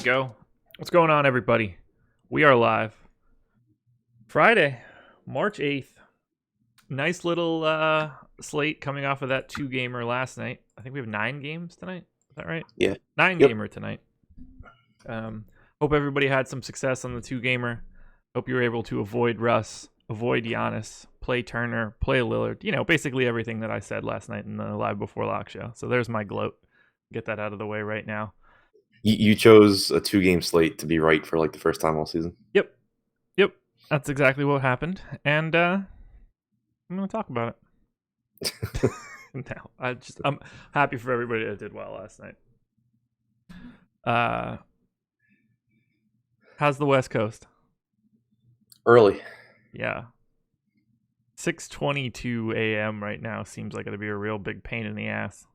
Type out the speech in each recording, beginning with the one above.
go. What's going on, everybody? We are live. Friday, March 8th. Nice little slate coming off of that 2-gamer last night. I think we have 9 games tonight. Is that right? Yeah. 9-gamer tonight. Hope everybody had some success on the 2-gamer. Hope you were able to avoid Russ, avoid Giannis, play Turner, play Lillard. You know, basically everything that I said last night in the Live Before Lock show. So there's my gloat. Get that out of the way right now. You chose a 2-game slate to be right for like the first time all season. Yep. That's exactly what happened. And I'm going to talk about it. No, I'm happy for everybody that did well last night. How's the West Coast? Early. Yeah. 6:22 a.m. right now seems like it'll be a real big pain in the ass.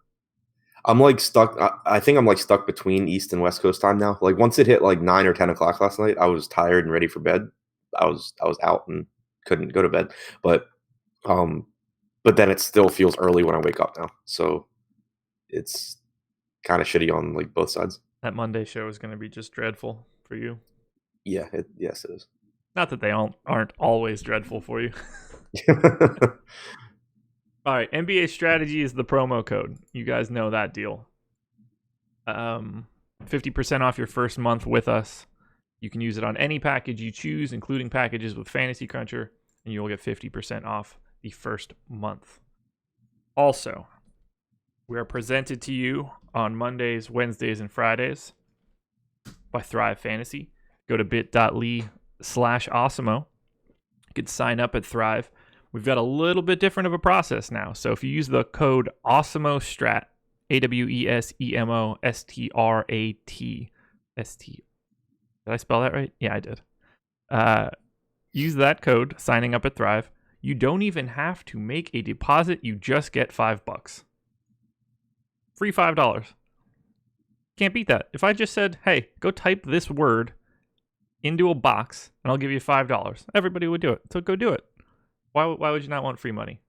I'm like stuck. I think I'm like stuck between East and West Coast time now. Like once it hit like 9 or 10 o'clock last night, I was tired and ready for bed. I was out and couldn't go to bed. But then it still feels early when I wake up now. So it's kind of shitty on like both sides. That Monday show is going to be just dreadful for you. Yeah. Yes, it is. Not that they aren't always dreadful for you. All right, NBA strategy is the promo code. You guys know that deal. 50% off your first month with us. You can use it on any package you choose, including packages with Fantasy Cruncher, and you'll get 50% off the first month. Also, we are presented to you on Mondays, Wednesdays, and Fridays by Thrive Fantasy. Go to bit.ly/Awesemo. You can sign up at Thrive. We've got a little bit different of a process now. So if you use the code AWESEMOSTRAT, AWESEMOSTRAT, did I spell that right? Yeah, I did. Use that code, signing up at Thrive. You don't even have to make a deposit. You just get $5. Free $5. Can't beat that. If I just said, hey, go type this word into a box and I'll give you $5, everybody would do it. So go do it. Why would you not want free money?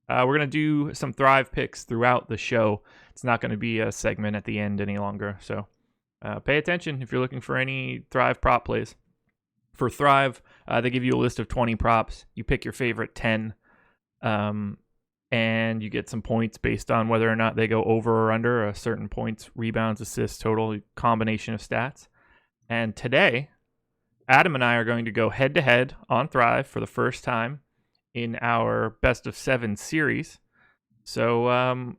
We're going to do some Thrive picks throughout the show. It's not going to be a segment at the end any longer. So pay attention if you're looking for any Thrive prop plays. For Thrive, they give you a list of 20 props. You pick your favorite 10, and you get some points based on whether or not they go over or under a certain points, rebounds, assists, total, combination of stats. And today, Adam and I are going to go head-to-head on Thrive for the first time in our best of 7 series. So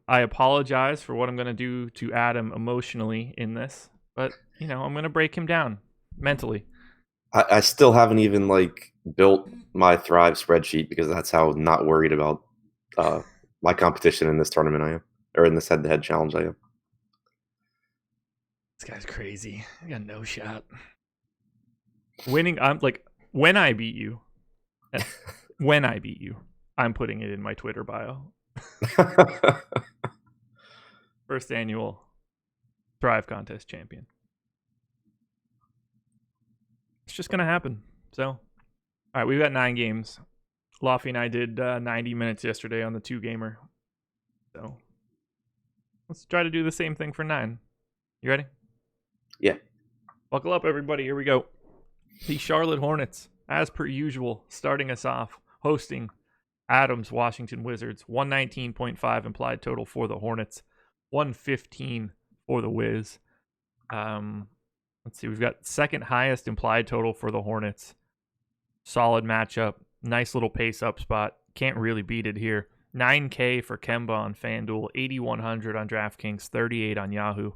I apologize for what I'm going to do to Adam emotionally in this, but I'm going to break him down mentally. I still haven't even like built my Thrive spreadsheet because that's how not worried about my competition in this tournament I am, or in this head-to-head challenge I am. This guy's crazy. I got no shot. Winning, I'm like, when I beat you, I'm putting it in my Twitter bio. First annual Thrive Contest champion. It's just going to happen. So, all right, we've got 9 games. Lofty and I did 90 minutes yesterday on the 2-gamer. So, let's try to do the same thing for 9. You ready? Yeah. Buckle up, everybody. Here we go. The Charlotte Hornets, as per usual, starting us off, hosting Adams Washington Wizards. 119.5 implied total for the Hornets, 115 for the Wiz. Let's see, we've got second highest implied total for the Hornets. Solid matchup, nice little pace up spot. Can't really beat it here. 9K for Kemba on FanDuel, 8,100 on DraftKings, 38 on Yahoo.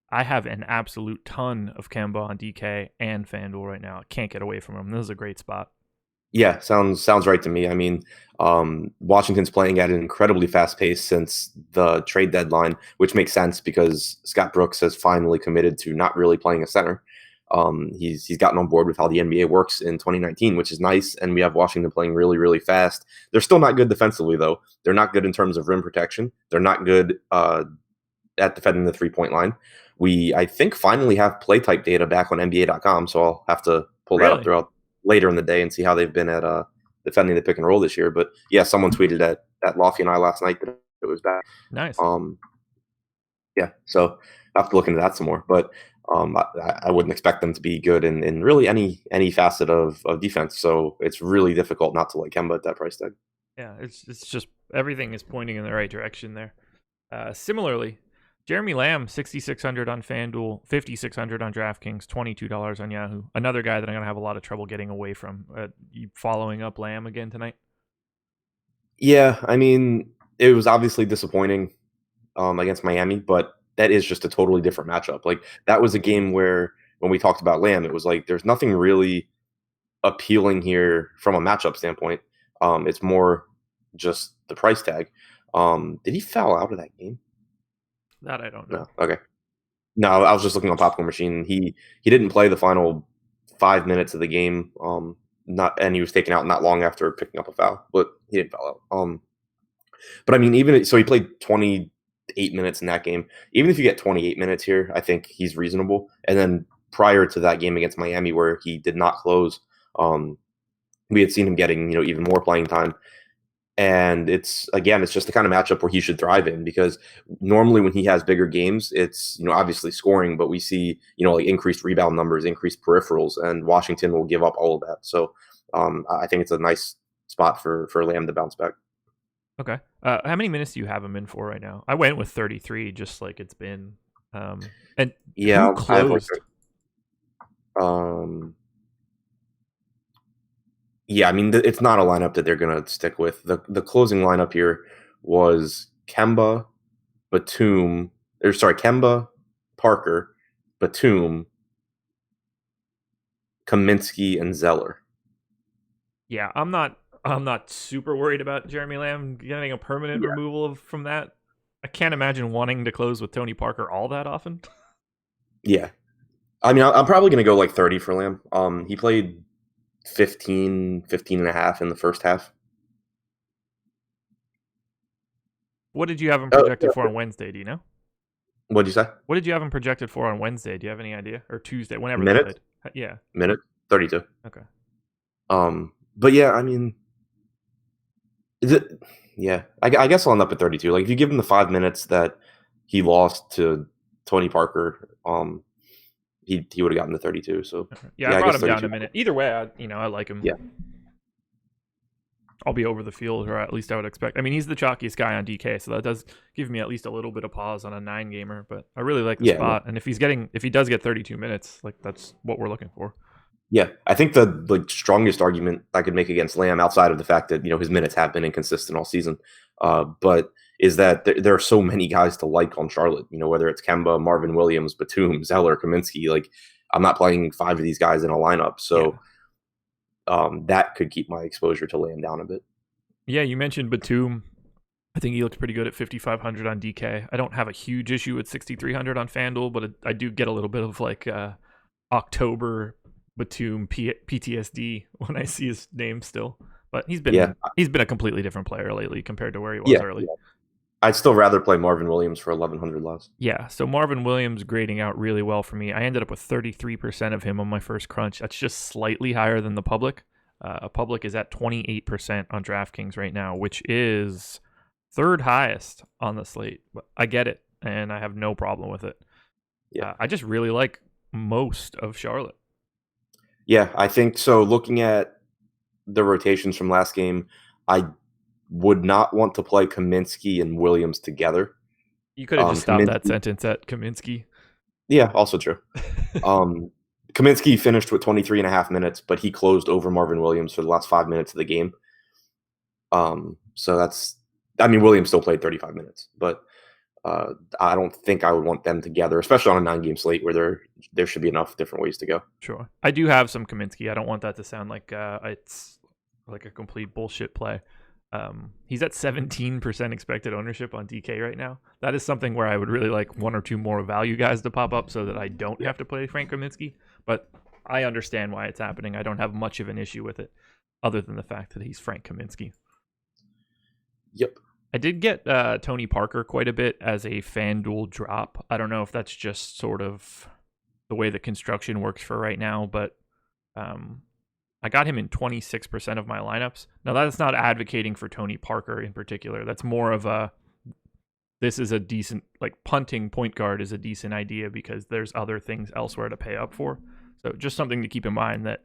I have an absolute ton of Kemba on DK and FanDuel right now. I can't get away from him. This is a great spot. Yeah, sounds right to me. I mean, Washington's playing at an incredibly fast pace since the trade deadline, which makes sense because Scott Brooks has finally committed to not really playing a center. He's gotten on board with how the NBA works in 2019, which is nice, and we have Washington playing really, really fast. They're still not good defensively, though. They're not good in terms of rim protection. They're not good at defending the three-point line. I think, finally have play type data back on NBA.com, so I'll have to pull that up throughout later in the day and see how they've been at defending the pick and roll this year. But yeah, someone tweeted at Lofty and I last night that it was back. Nice. Yeah, so I have to look into that some more. But I wouldn't expect them to be good in really any facet of defense. So it's really difficult not to like Kemba at that price tag. Yeah, it's just everything is pointing in the right direction there. Similarly, Jeremy Lamb, 6,600 on FanDuel, 5,600 on DraftKings, $22 on Yahoo. Another guy that I'm gonna have a lot of trouble getting away from. You following up Lamb again tonight? Yeah, I mean, it was obviously disappointing against Miami, but that is just a totally different matchup. Like that was a game where when we talked about Lamb, it was like there's nothing really appealing here from a matchup standpoint. It's more just the price tag. Did he foul out of that game? That I don't know. No. Okay. No, I was just looking on Popcorn Machine. He didn't play the final 5 minutes of the game. And he was taken out not long after picking up a foul, but he didn't foul out. But I mean, even so, he played 28 minutes in that game. Even if you get 28 minutes here, I think he's reasonable. And then prior to that game against Miami, where he did not close, we had seen him getting even more playing time. And it's just the kind of matchup where he should thrive in, because normally when he has bigger games, it's obviously scoring, but we see like increased rebound numbers, increased peripherals, and Washington will give up all of that. So I think it's a nice spot for Lamb to bounce back. Okay. How many minutes do you have him in for right now? I went with 33, just like it's been. And Yeah, who closed? Yeah, I mean, it's not a lineup that they're going to stick with. The closing lineup here was Kemba, Kemba, Parker, Batum, Kaminsky, and Zeller. Yeah, I'm not super worried about Jeremy Lamb getting a permanent removal from that. I can't imagine wanting to close with Tony Parker all that often. Yeah. I mean, I'm probably going to go like 30 for Lamb. He played 15 and a half in the first half. What did you have him projected for on Wednesday? Do you know? What'd you say? What did you have him projected for on Wednesday? Do you have any idea? Or Tuesday, whenever Minute? they played? Yeah. Minute? 32. Okay. But yeah, I mean, I guess I'll end up at 32. Like if you give him the 5 minutes that he lost to Tony Parker, he would have gotten the 32. So I brought him down a minute. Either way, I like him. Yeah. I'll be over the field, or at least I would expect. I mean, he's the chalkiest guy on DK, so that does give me at least a little bit of pause on a 9-gamer. But I really like the spot, and if he does get 32 minutes, like that's what we're looking for. Yeah, I think the strongest argument I could make against Lamb, outside of the fact that his minutes have been inconsistent all season, but is that there are so many guys to like on Charlotte. Whether it's Kemba, Marvin Williams, Batum, Zeller, Kaminsky. Like I'm not playing 5 of these guys in a lineup, so that could keep my exposure to Lamb down a bit. Yeah, you mentioned Batum. I think he looks pretty good at 5,500 on DK. I don't have a huge issue with 6,300 on FanDuel, but I do get a little bit of like October Batum PTSD when I see his name still. But he's been a completely different player lately compared to where he was early. Yeah. I'd still rather play Marvin Williams for 1,100 less. Yeah, so Marvin Williams grading out really well for me. I ended up with 33% of him on my first crunch. That's just slightly higher than the public. A public is at 28% on DraftKings right now, which is third highest on the slate. But I get it, and I have no problem with it. Yeah, I just really like most of Charlotte. Yeah, I think so. Looking at the rotations from last game, I would not want to play Kaminsky and Williams together. You could have just stopped that sentence at Kaminsky. Yeah, also true. Kaminsky finished with 23 and a half minutes, but he closed over Marvin Williams for the last 5 minutes of the game. So Williams still played 35 minutes, but I don't think I would want them together, especially on a 9-game slate where there should be enough different ways to go. Sure. I do have some Kaminsky. I don't want that to sound like it's like a complete bullshit play. He's at 17% expected ownership on DK right now. That is something where I would really like 1 or 2 more value guys to pop up so that I don't have to play Frank Kaminsky. But I understand why it's happening. I don't have much of an issue with it, other than the fact that he's Frank Kaminsky. Yep. I did get Tony Parker quite a bit as a FanDuel drop. I don't know if that's just sort of the way the construction works for right now, but I got him in 26% of my lineups. Now, that's not advocating for Tony Parker in particular. That's more of this is a decent, like, punting point guard is a decent idea because there's other things elsewhere to pay up for. So just something to keep in mind that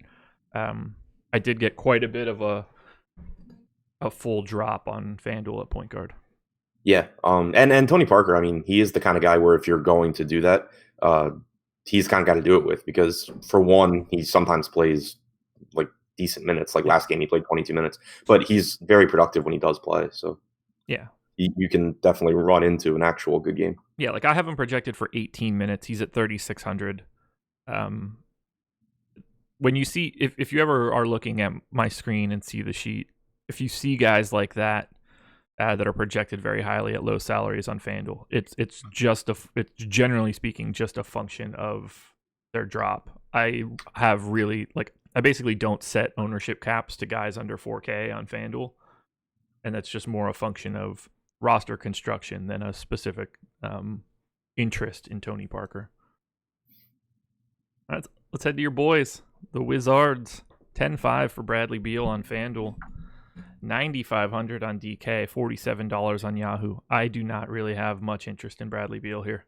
I did get quite a bit of a full drop on FanDuel at point guard. Yeah. And Tony Parker, I mean, he is the kind of guy where if you're going to do that, he's kind of got to do it with, because for one, he sometimes plays like decent minutes. Like last game, he played 22 minutes, but he's very productive when he does play. So yeah, you can definitely run into an actual good game. Yeah, like I have him projected for 18 minutes. He's at 3,600. When you see, if you ever are looking at my screen and see the sheet, if you see guys like that that are projected very highly at low salaries on FanDuel, it's generally speaking just a function of their drop. I have really, like, I basically don't set ownership caps to guys under 4K on FanDuel, and that's just more a function of roster construction than a specific interest in Tony Parker. Let's head to your boys, the Wizards. 10-5 for Bradley Beal on FanDuel. 9,500 on DK, $47 on Yahoo. I do not really have much interest in Bradley Beal here.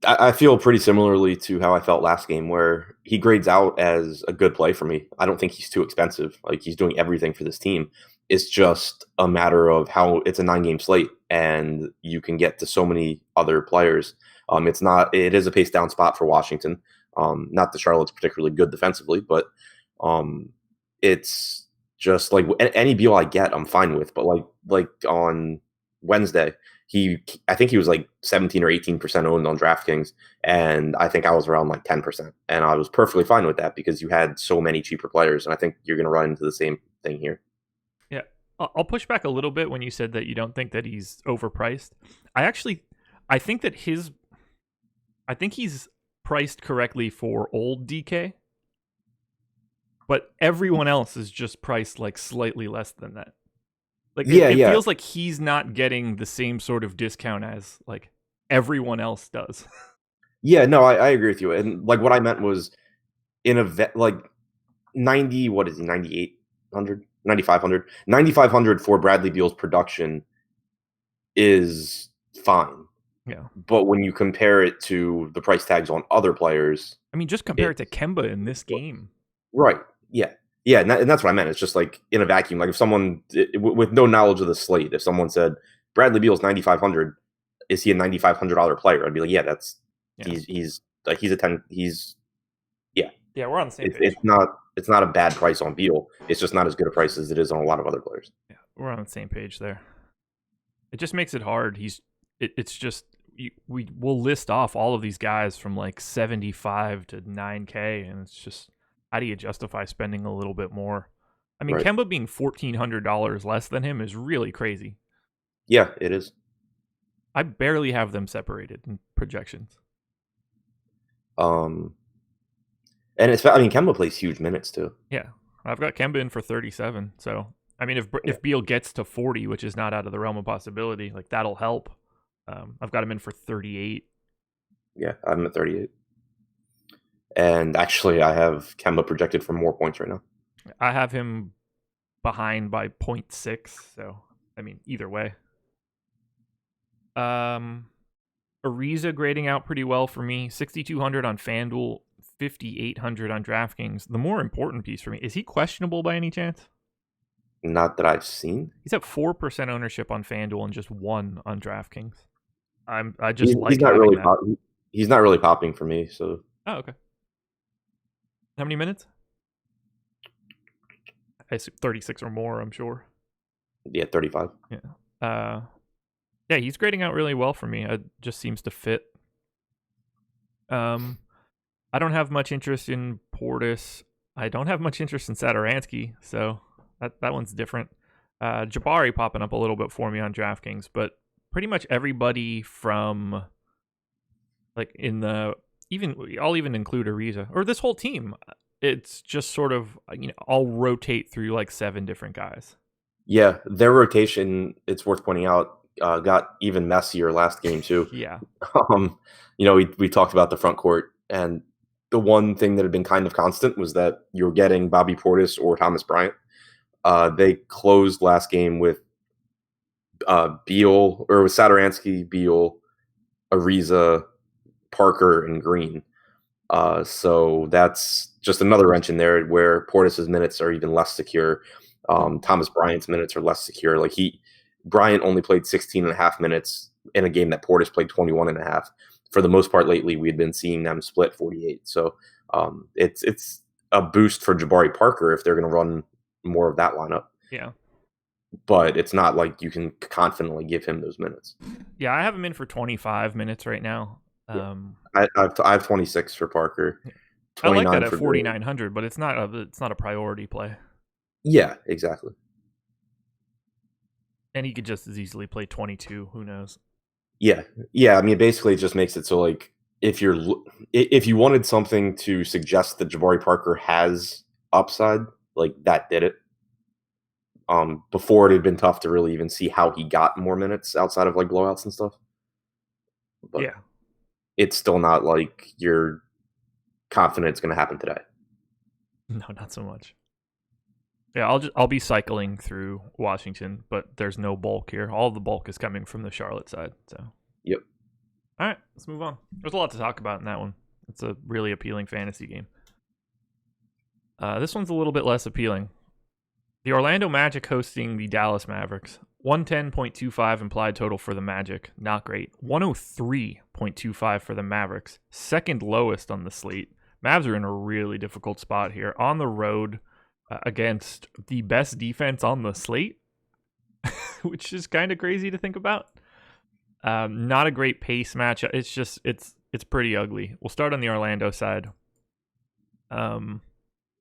I feel pretty similarly to how I felt last game, where he grades out as a good play for me. I don't think he's too expensive. Like, he's doing everything for this team. It's just a matter of how it's a 9-game slate and you can get to so many other players. It is a pace down spot for Washington. Not that Charlotte's particularly good defensively, but it's just like any Beal I get, I'm fine with. But like on Wednesday, I think he was like 17 or 18% owned on DraftKings, and I think I was around like 10%, and I was perfectly fine with that because you had so many cheaper players, and I think you're going to run into the same thing here. Yeah, I'll push back a little bit when you said that you don't think that he's overpriced. I think he's priced correctly for old DK, but everyone else is just priced like slightly less than that. Like, it feels like he's not getting the same sort of discount as like everyone else does. Yeah, no, I agree with you. And like what I meant was in like 90, what is he, 9,800, 9,500? 9,500 for Bradley Beal's production is fine. Yeah. But when you compare it to the price tags on other players, I mean, just compare it to Kemba in this game. Right. Yeah. Yeah, and that's what I meant. It's just like in a vacuum. Like if someone with no knowledge of the slate, if someone said Bradley Beal's 9,500, is he a $9,500 player? I'd be like, yeah, he's a 10. Yeah, we're on the same page. It's not a bad price on Beal. It's just not as good a price as it is on a lot of other players. Yeah, we're on the same page there. It just makes it hard. It's just we'll list off all of these guys from like 75 to 9K, and it's just, how do you justify spending a little bit more? I mean, right. Kemba being $1,400 less than him is really crazy. Yeah, it is. I barely have them separated in projections. And Kemba plays huge minutes too. Yeah, I've got Kemba in for 37. So, I mean, if Beal gets to 40, which is not out of the realm of possibility, like that'll help. I've got him in for 38. Yeah, I'm at 38. And actually, I have Kemba projected for more points right now. I have him behind by 0.6. So, I mean, either way. Ariza grading out pretty well for me. 6,200 on FanDuel, 5,800 on DraftKings. The more important piece for me, is he questionable by any chance? Not that I've seen. He's at 4% ownership on FanDuel and just 1 on DraftKings. He's not really popping for me. So. Oh, okay. How many minutes? I assume 36 or more, I'm sure. Yeah, 35. Yeah. Yeah, he's grading out really well for me. It just seems to fit. I don't have much interest in Portis. I don't have much interest in Satoransky, so that one's different. Jabari popping up a little bit for me on DraftKings, but pretty much everybody from like I'll even include Ariza or this whole team. It's just sort of, I'll rotate through like 7 different guys. Yeah, their rotation, it's worth pointing out, got even messier last game too. Yeah. We talked about the front court, and the one thing that had been kind of constant was that you were getting Bobby Portis or Thomas Bryant. They closed last game with Beal, or with Satoransky, Beal, Ariza, Parker, and Green. So that's just another wrench in there where Portis's minutes are even less secure. Thomas Bryant's minutes are less secure. Like Bryant only played 16 and a half minutes in a game that Portis played 21 and a half. For the most part lately, we had been seeing them split 48. So it's a boost for Jabari Parker if they're going to run more of that lineup. Yeah. But it's not like you can confidently give him those minutes. Yeah, I have him in for 25 minutes right now. I have 26 for Parker. I like that at 4,900, but it's not a priority play. Yeah, exactly. And he could just as easily play 22. Who knows? Yeah. I mean, basically, it just makes it so like if you wanted something to suggest that Jabari Parker has upside, like that did it. Before it had been tough to really even see how he got more minutes outside of like blowouts and stuff. But yeah, it's still not like you're confident it's going to happen today. No, not so much. Yeah, I'll be cycling through Washington, but there's no bulk here. All the bulk is coming from the Charlotte side. So yep. All right, let's move on. There's a lot to talk about in that one. It's a really appealing fantasy game. This one's a little bit less appealing. The Orlando Magic hosting the Dallas Mavericks. 110.25 implied total for the Magic. Not great. 103.25 for the Mavericks. Second lowest on the slate. Mavs are in a really difficult spot here. On the road against the best defense on the slate, which is kind of crazy to think about. Not a great pace match. It's pretty ugly. We'll start on the Orlando side.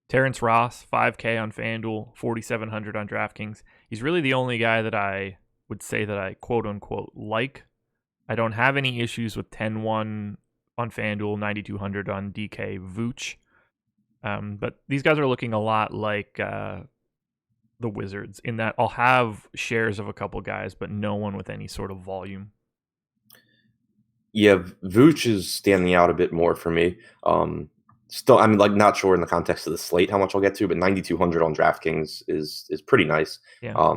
Terrence Ross, 5K on FanDuel, 4,700 on DraftKings. He's really the only guy that I would say that I quote-unquote like. I don't have any issues with 10-1 on FanDuel, 9,200 on DK Vooch. But these guys are looking a lot like the Wizards in that I'll have shares of a couple guys, but no one with any sort of volume. Yeah, Vooch is standing out a bit more for me. Still, I'm like not sure in the context of the slate how much I'll get to, but 9,200 on DraftKings is pretty nice. Yeah.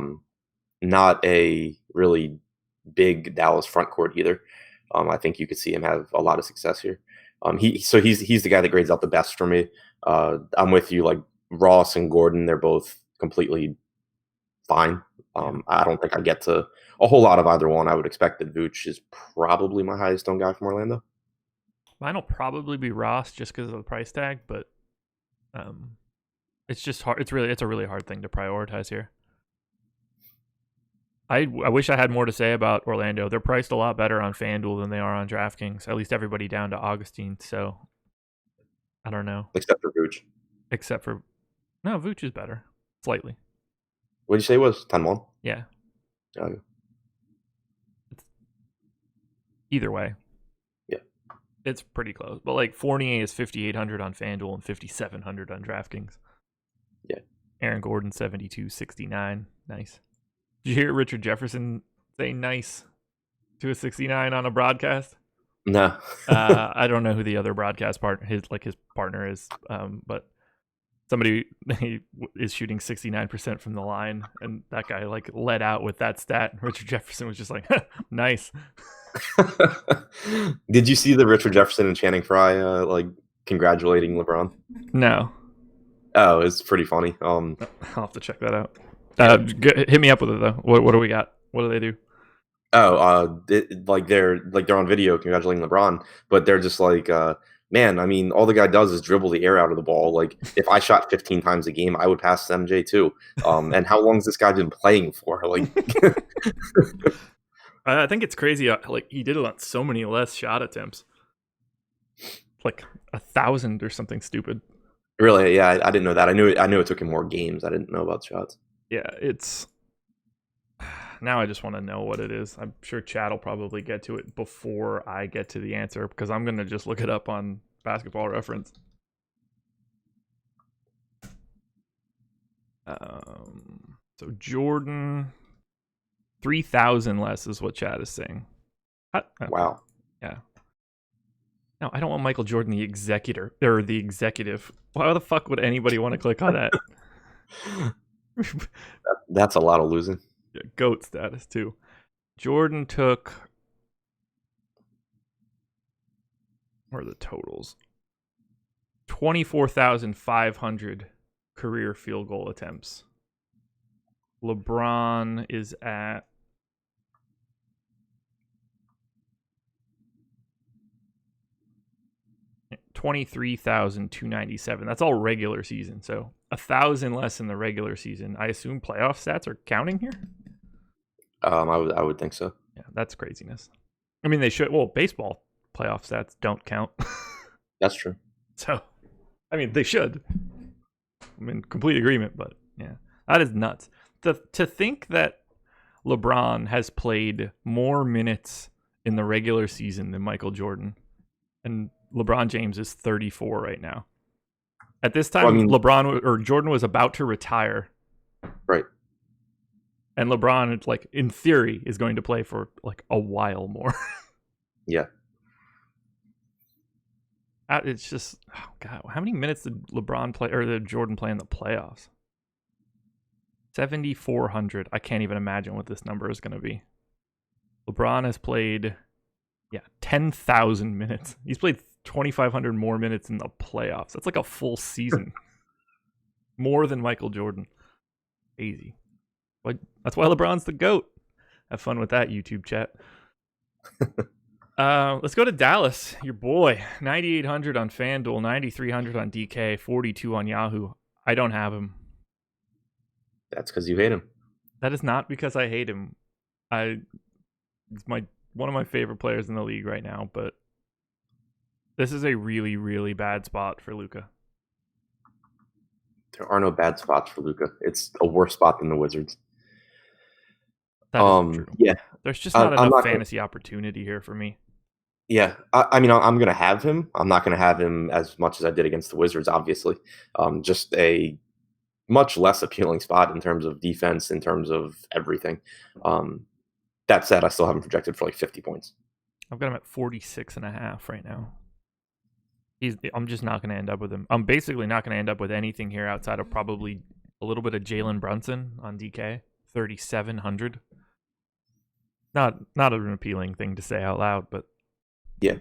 Not a really big Dallas front court either. I think you could see him have a lot of success here. He's the guy that grades out the best for me. I'm with you. Like Ross and Gordon, they're both completely fine. I don't think I get to a whole lot of either one. I would expect that Vooch is probably my highest owned guy from Orlando. Mine will probably be Ross just because of the price tag, but it's just hard. It's a really hard thing to prioritize here. I wish I had more to say about Orlando. They're priced a lot better on FanDuel than they are on DraftKings. At least everybody down to Augustine. So I don't know. Except for Vooch. No, Vooch is better slightly. What did you say it was 10-1? Yeah. Okay. Either way. Yeah. It's pretty close. But like Fournier is 5,800 on FanDuel and 5,700 on DraftKings. Yeah. Aaron Gordon 72.69. Nice. Did you hear Richard Jefferson say nice to a 69 on a broadcast? No. I don't know who the other broadcast his partner is, but somebody is shooting 69% from the line, and that guy like led out with that stat. Richard Jefferson was just like, nice. Did you see the Richard Jefferson and Channing Frye like congratulating LeBron? No. Oh, it's pretty funny. I'll have to check that out. Hit me up with it though. What do we got? What do they do? Oh, they're on video congratulating LeBron, but they're just like, man, I mean, all the guy does is dribble the air out of the ball. Like, if I shot 15 times a game, I would pass MJ too. And how long has this guy been playing for? Like, I think it's crazy. Like, he did so many less shot attempts, like 1,000 or something stupid. Really? Yeah, I didn't know that. I knew it took him more games. I didn't know about shots. Yeah, it's. Now I just want to know what it is. I'm sure Chad will probably get to it before I get to the answer because I'm going to just look it up on Basketball Reference. So Jordan, 3,000 less is what Chad is saying. Wow. Yeah. No, I don't want Michael Jordan, the executive. Why the fuck would anybody want to click on that? That's a lot of losing. Yeah, GOAT status too. Jordan took, what are the totals? 24,500 career field goal attempts. LeBron is at 23,297. That's all regular season. So 1,000 less in the regular season. I assume playoff stats are counting here? I would think so. Yeah, that's craziness. I mean, they should. Well, baseball playoff stats don't count. That's true. So, I mean, they should. I'm in complete agreement, but yeah, that is nuts. To think that LeBron has played more minutes in the regular season than Michael Jordan, and LeBron James is 34 right now. At this time, Jordan was about to retire. Right. And LeBron, it's like, in theory, is going to play for like a while more. Yeah. It's just, oh God, how many minutes did LeBron play, or did Jordan play in the playoffs? 7,400. I can't even imagine what this number is going to be. LeBron has played, 10,000 minutes. He's played 2,500 more minutes in the playoffs. That's like a full season. More than Michael Jordan. Crazy. But that's why LeBron's the GOAT. Have fun with that, YouTube chat. Let's go to Dallas, your boy. 9,800 on FanDuel, 9,300 on DK, 42 on Yahoo. I don't have him. That's because you hate him. That is not because I hate him. He's one of my favorite players in the league right now, but this is a really, really bad spot for Luka. There are no bad spots for Luka. It's a worse spot than the Wizards. That is true. Yeah. There's just not enough fantasy opportunity here for me. Yeah. I mean, I'm going to have him. I'm not going to have him as much as I did against the Wizards, obviously. Just a much less appealing spot in terms of defense, in terms of everything. That said, I still have him projected for like 50 points. I've got him at 46.5 right now. I'm just not going to end up with him. I'm basically not going to end up with anything here outside of probably a little bit of Jalen Brunson on DK, 3,700. Not an appealing thing to say out loud, but yeah.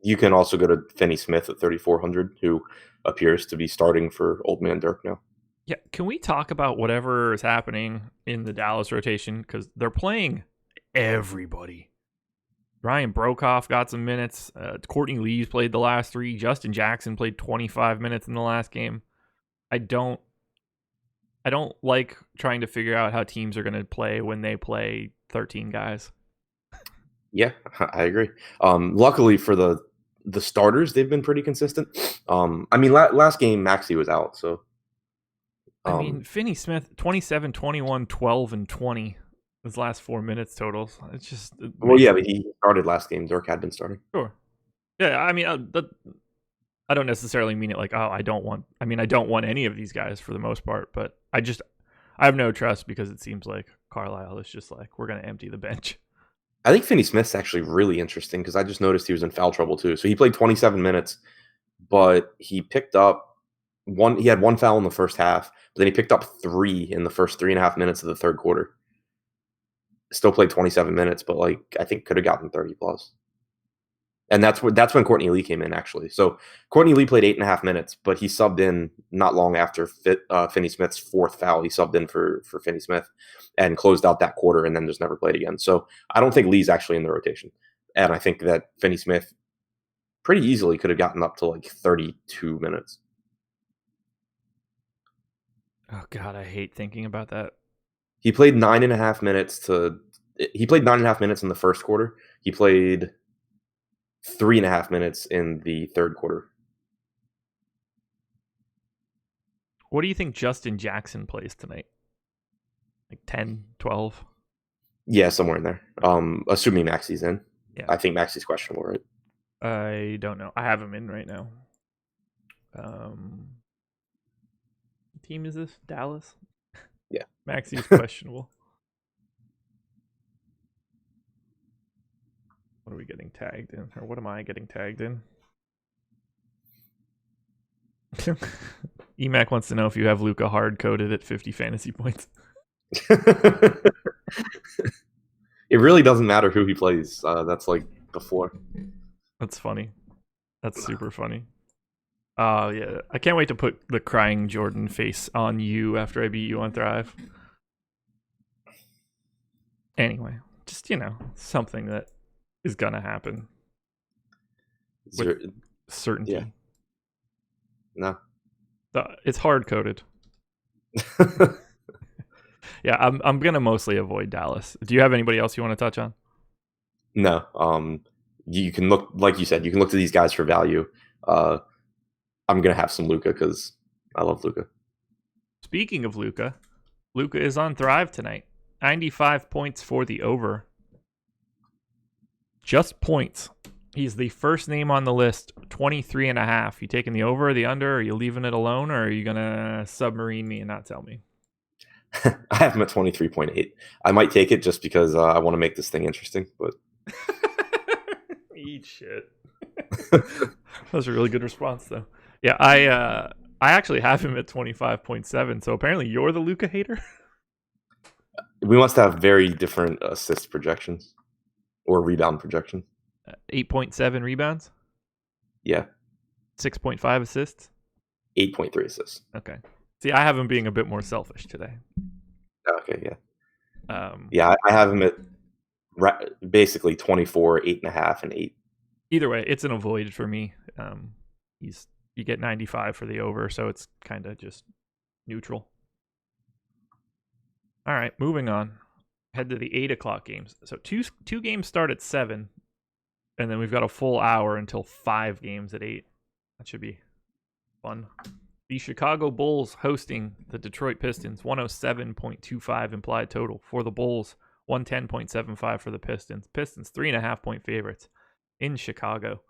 You can also go to Finney Smith at 3,400, who appears to be starting for Old Man Dirk now. Yeah, can we talk about whatever is happening in the Dallas rotation? Because they're playing everybody. Ryan Brokoff got some minutes. Courtney Lee's played the last 3. Justin Jackson played 25 minutes in the last game. I don't like trying to figure out how teams are going to play when they play 13 guys. Yeah, I agree. Luckily for the starters, they've been pretty consistent. I mean, last game Maxey was out, so. I mean, Finney Smith, 27, 21, 12, and 20. His last 4 minutes totals. It's just. Well, yeah, but he started last game. Dirk had been starting. Sure. Yeah, I mean, I don't necessarily mean it like, oh, I don't want any of these guys for the most part, but I have no trust because it seems like Carlisle is just like, we're going to empty the bench. I think Finney Smith's actually really interesting because I just noticed he was in foul trouble too. So he played 27 minutes, but he picked up he had 1 foul in the first half, but then he picked up 3 in the first 3.5 minutes of the third quarter. Still played 27 minutes, but like I think could have gotten 30 plus. And that's when Courtney Lee came in, actually. So Courtney Lee played 8.5 minutes, but he subbed in not long after Finney Smith's 4th foul. He subbed in for Finney Smith and closed out that quarter and then just never played again. So I don't think Lee's actually in the rotation. And I think that Finney Smith pretty easily could have gotten up to like 32 minutes. Oh, God, I hate thinking about that. He played 9.5 minutes in the first quarter. He played 3.5 minutes in the third quarter. What do you think Justin Jackson plays tonight? Like 10, 12? Yeah, somewhere in there. Assuming Maxey's in. Yeah. I think Maxey's questionable, right? I don't know. I have him in right now. What team is this? Dallas? Yeah. Maxey's questionable. What are we getting tagged in? Or what am I getting tagged in? EMAC wants to know if you have Luka hard coded at 50 fantasy points. It really doesn't matter who he plays. That's like the floor. That's funny. That's super funny. Oh yeah, I can't wait to put the crying Jordan face on you after I beat you on Thrive. Anyway, just something that is gonna happen with certainty. Yeah. No. It's hard coded. Yeah, I'm gonna mostly avoid Dallas. Do you have anybody else you want to touch on? No. You can look, like you said, you can look to these guys for value. I'm gonna have some Luka because I love Luka. Speaking of Luka is on Thrive tonight. 95 points for the over. Just points. He's the first name on the list. 23.5. You taking the over or the under? Are you leaving it alone, or are you gonna submarine me and not tell me? I have him at 23.8. I might take it just because I want to make this thing interesting, but eat shit. That was a really good response, though. Yeah, I actually have him at 25.7. So apparently you're the Luka hater. We must have very different assist projections or rebound projections. 8.7 rebounds. Yeah. 6.5 assists. 8.3 assists. Okay. See, I have him being a bit more selfish today. Okay, yeah. Yeah, I have him at basically 24, 8.5, and 8. Either way, it's an avoid for me. You get 95 for the over, so it's kind of just neutral. All right, moving on. Head to the 8 o'clock games. So two games start at 7, and then we've got a full hour until 5 games at 8. That should be fun. The Chicago Bulls hosting the Detroit Pistons. 107.25 implied total for the Bulls. 110.75 for the Pistons. Pistons 3.5-point favorites in Chicago.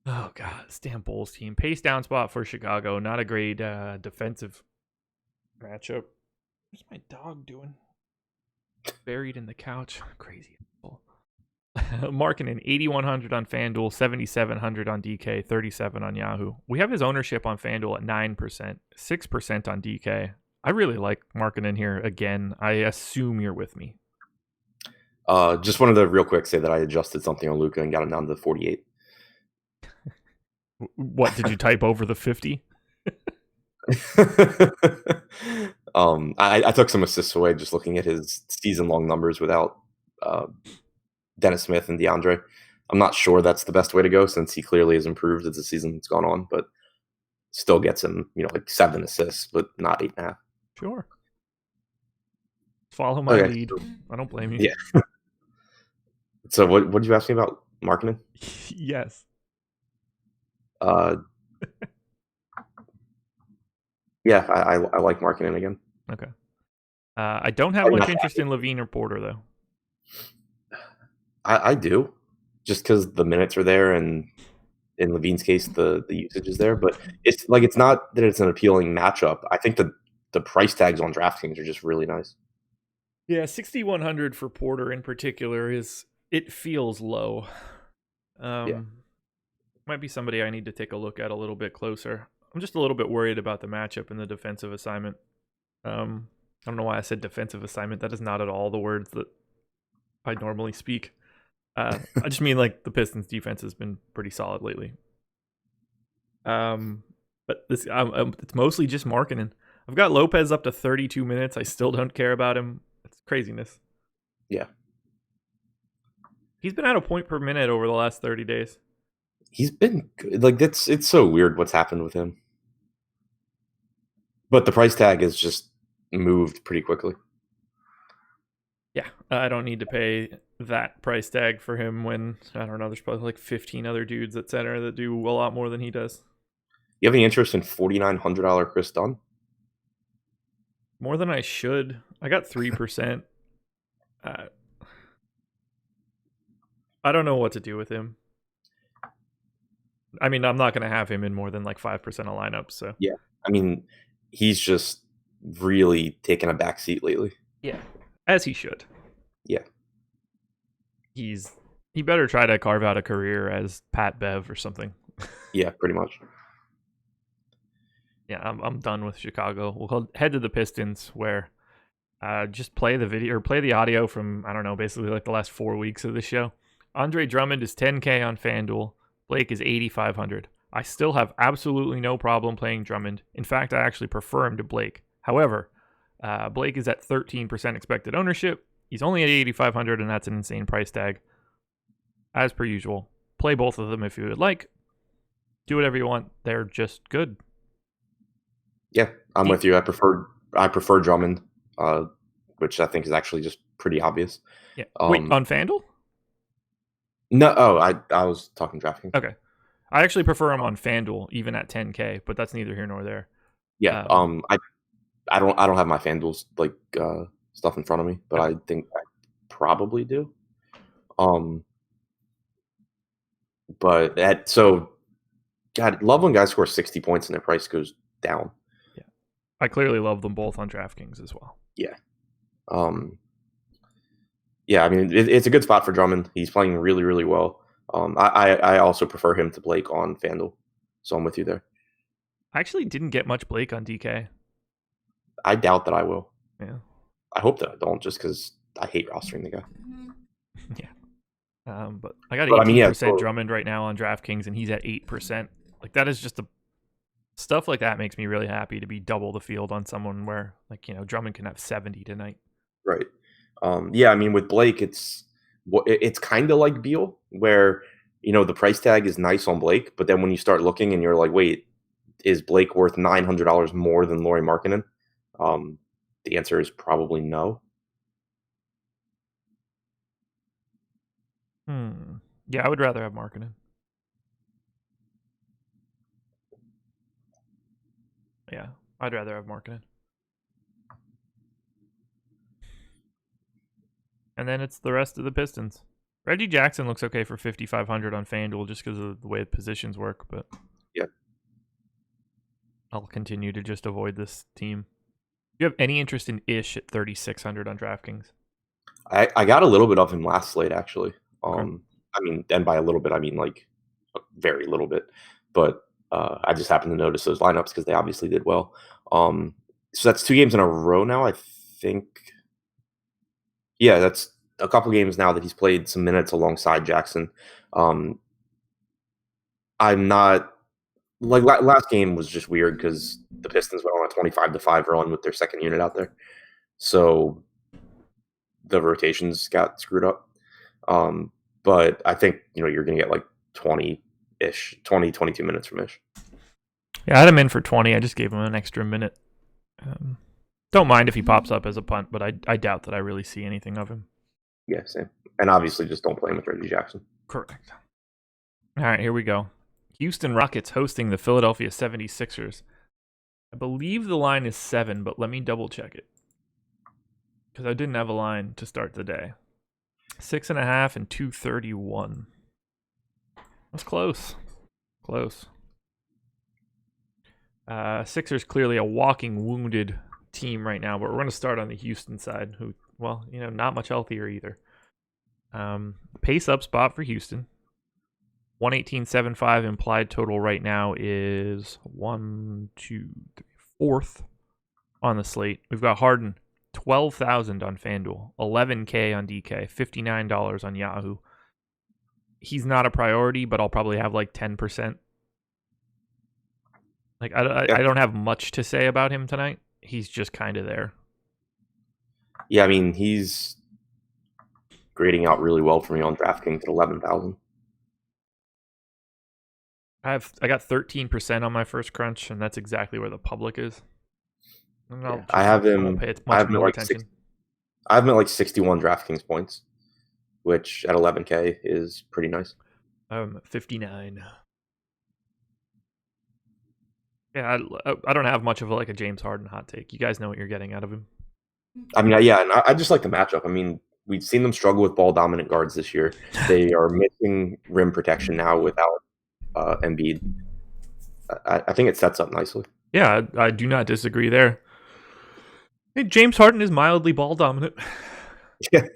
Oh god, this damn Bulls team. Pace down spot for Chicago. Not a great defensive matchup. What's my dog doing? Buried in the couch. Crazy. Marking an 8,100 on FanDuel, 7,700 on DK, 37 on Yahoo. We have his ownership on FanDuel at 9%, 6% on DK. I really like marking in here again. I assume you're with me. Just wanted to real quick say that I adjusted something on Luka and got him down to 48. What did you type over the 50? I took some assists away just looking at his season-long numbers without Dennis Smith and DeAndre. I'm not sure that's the best way to go since he clearly has improved as the season's gone on, but still gets him, like 7 assists, but not 8.5. Sure. Follow my lead. I don't blame you. Yeah. So what did you ask me about marketing? Yes. Yeah, I like marketing again. Okay. I don't have much interest in Levine or Porter, though. I do, just because the minutes are there, and in Levine's case, the usage is there. But it's not that it's an appealing matchup. I think the price tags on DraftKings are just really nice. Yeah, 6,100 for Porter in particular it feels low. Might be somebody I need to take a look at a little bit closer. I'm just a little bit worried about the matchup and the defensive assignment. I don't know why I said defensive assignment. That is not at all the words that I normally speak. I just mean the Pistons defense has been pretty solid lately. But it's mostly just marketing. I've got Lopez up to 32 minutes. I still don't care about him. It's craziness. Yeah. He's been at a point per minute over the last 30 days. He's been good. It's so weird what's happened with him. But the price tag has just moved pretty quickly. Yeah, I don't need to pay that price tag for him when, I don't know, there's probably 15 other dudes at center that do a lot more than he does. You have any interest in $4,900 Chris Dunn? More than I should. I got 3%. I don't know what to do with him. I mean, I'm not going to have him in more than 5% of lineups. So yeah, I mean, he's just really taken a backseat lately. Yeah, as he should. Yeah, he better try to carve out a career as Pat Bev or something. Yeah, pretty much. Yeah, I'm done with Chicago. We'll head to the Pistons, where Just play the video or play the audio from, I don't know, basically like the last 4 weeks of the show. Andre Drummond is 10K on FanDuel. Blake is 8,500. I still have absolutely no problem playing Drummond. In fact, I actually prefer him to Blake. However, Blake is at 13% expected ownership. He's only at 8,500, and that's an insane price tag. As per usual, play both of them if you would like. Do whatever you want. They're just good. Yeah, I'm with you. I prefer Drummond, which I think is actually just pretty obvious. Yeah. Wait, on FanDuel? No, I was talking DraftKings. Okay. I actually prefer him on FanDuel, even at 10K, but that's neither here nor there. Yeah. I don't have my FanDuel like stuff in front of me, but I think I probably do. But God, love when guys score 60 points and their price goes down. Yeah. I clearly love them both on DraftKings as well. Yeah. Yeah, I mean, it's a good spot for Drummond. He's playing really, really well. I also prefer him to Blake on FanDuel, so I'm with you there. I actually didn't get much Blake on DK. I doubt that I will. Yeah. I hope that I don't, just because I hate rostering the guy. Yeah. But I got 18% Drummond right now on DraftKings, and he's at 8%. Like, that is just stuff like that makes me really happy to be double the field on someone where, like, Drummond can have 70 tonight. Right. Yeah, I mean, with Blake, it's kind of like Beal, where the price tag is nice on Blake, but then when you start looking and you're like, wait, is Blake worth $900 more than Lauri Markkanen? The answer is probably no. Yeah, I would rather have Markkanen. Yeah, I'd rather have Markkanen. And then it's the rest of the Pistons. Reggie Jackson looks okay for 5,500 on FanDuel just because of the way the positions work, but yeah, I'll continue to just avoid this team. Do you have any interest in Ish at 3,600 on DraftKings? I got a little bit of him last slate, actually. Okay. I mean, and by a little bit, I mean like a very little bit. But I just happened to notice those lineups because they obviously did well. So that's 2 games in a row now, I think. Yeah, that's a couple games now that he's played some minutes alongside Jackson. I'm not like last game was just weird because the Pistons went on a 25-5 run with their second unit out there, so the rotations got screwed up. But I think you're gonna get like 20-ish, 22 minutes from Ish. Yeah, I had him in for 20. I just gave him an extra minute. Don't mind if he pops up as a punt, but I doubt that I really see anything of him. Yeah, same. And obviously just don't play him with Reggie Jackson. Correct. All right, here we go. Houston Rockets hosting the Philadelphia 76ers. I believe the line is 7, but let me double check it. Because I didn't have a line to start the day. 6.5 and 231. That's close. Close. Sixers clearly a walking wounded team right now, but we're going to start on the Houston side, who, well, not much healthier either. Pace up spot for Houston. 118.75 implied total right now is 4th on the slate. We've got Harden, 12,000 on FanDuel, 11K on DK, $59 on Yahoo. He's not a priority, but I'll probably have like 10%. Like I don't have much to say about him tonight. He's just kind of there. Yeah, I mean, he's grading out really well for me on DraftKings at 11,000. I got 13% on my first crunch, and that's exactly where the public is. Yeah, I have him. I have him at like 61 DraftKings points, which at 11K is pretty nice. 59. Yeah, I don't have much of a James Harden hot take. You guys know what you're getting out of him. I mean, yeah, and I just like the matchup. I mean, we've seen them struggle with ball dominant guards this year. They are missing rim protection now without Embiid. I think it sets up nicely. Yeah, I do not disagree there. Hey, James Harden is mildly ball dominant. Yeah.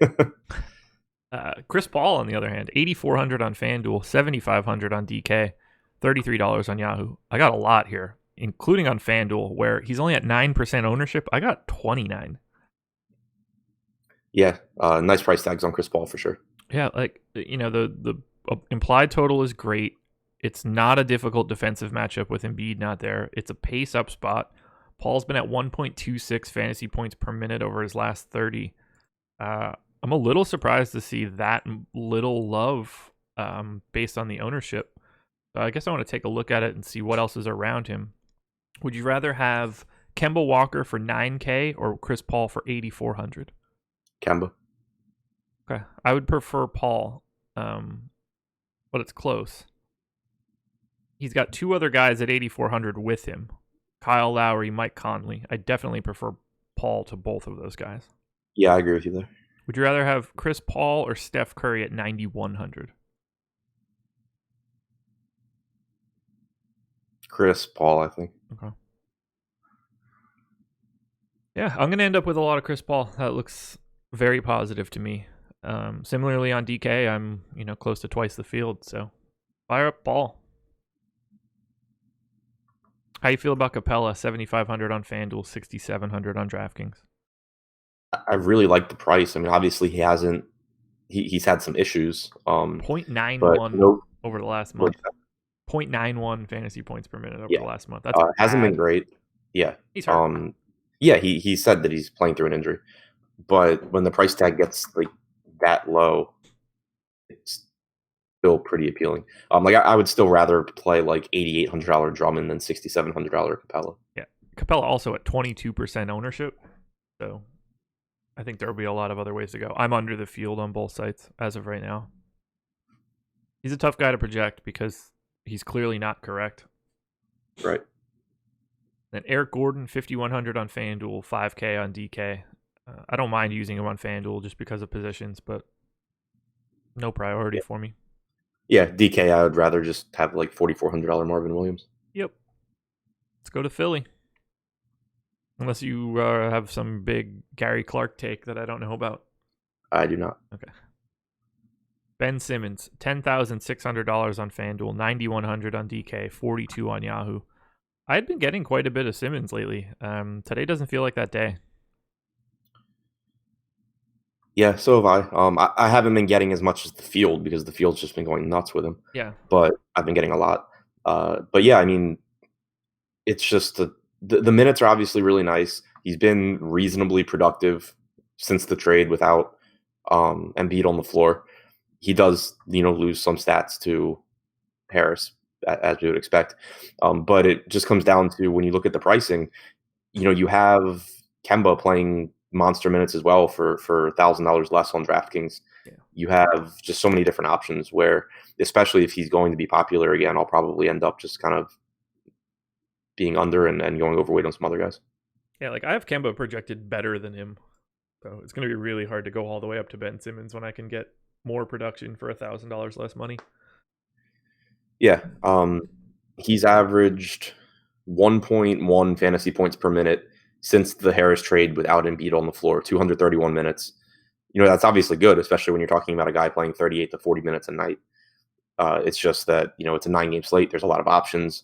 Chris Paul, on the other hand, 8,400 on FanDuel, 7,500 on DK, $33 on Yahoo. I got a lot here, including on FanDuel, where he's only at 9% ownership. I got 29. Yeah, nice price tags on Chris Paul for sure. Yeah, like the implied total is great. It's not a difficult defensive matchup with Embiid not there. It's a pace up spot. Paul's been at 1.26 fantasy points per minute over his last 30. I'm a little surprised to see that little love based on the ownership. I guess I want to take a look at it and see what else is around him. Would you rather have Kemba Walker for 9K or Chris Paul for 8,400? Kemba. Okay, I would prefer Paul, but it's close. He's got two other guys at 8,400 with him. Kyle Lowry, Mike Conley. I definitely prefer Paul to both of those guys. Yeah, I agree with you there. Would you rather have Chris Paul or Steph Curry at 9,100? Chris Paul, I think. Okay. Yeah, I'm going to end up with a lot of Chris Paul. That looks very positive to me. Similarly on DK, I'm close to twice the field, so fire up Paul. How you feel about Capella? 7,500 on FanDuel, 6,700 on DraftKings. I really like the price. I mean, obviously he's had some issues. 0.91 over the last month. 0.91 fantasy points per minute over the last month. That's hasn't been great. Yeah. He's hurt. Yeah, he said that he's playing through an injury. But when the price tag gets like that low, it's still pretty appealing. I would still rather play like $8,800 Drummond than $6,700 Capella. Yeah. Capella also at 22% ownership. So I think there will be a lot of other ways to go. I'm under the field on both sites as of right now. He's a tough guy to project because he's clearly not correct. Right. Then Eric Gordon, 5,100 on FanDuel, 5K on DK. I don't mind using him on FanDuel just because of positions, but no priority for me. Yeah, DK, I would rather just have like $4,400 Marvin Williams. Yep. Let's go to Philly. Unless you have some big Gary Clark take that I don't know about. I do not. Okay. Ben Simmons, $10,600 on FanDuel, 9,100 on DK, 42 on Yahoo. I had been getting quite a bit of Simmons lately. Today doesn't feel like that day. Yeah, so have I. I haven't been getting as much as the field because the field's just been going nuts with him. Yeah. But I've been getting a lot. But yeah, I mean, it's just the minutes are obviously really nice. He's been reasonably productive since the trade without Embiid on the floor. He does, lose some stats to Harris, as we would expect. But it just comes down to when you look at the pricing, you have Kemba playing monster minutes as well for $1,000 less on DraftKings. Yeah. You have just so many different options where, especially if he's going to be popular again, I'll probably end up just kind of being under and going overweight on some other guys. Yeah, like I have Kemba projected better than him. So it's going to be really hard to go all the way up to Ben Simmons when I can get more production for $1,000 less money. Yeah. He's averaged 1.1 fantasy points per minute since the Harris trade without Embiid on the floor, 231 minutes. That's obviously good, especially when you're talking about a guy playing 38 to 40 minutes a night. It's just that, it's a 9-game slate. There's a lot of options.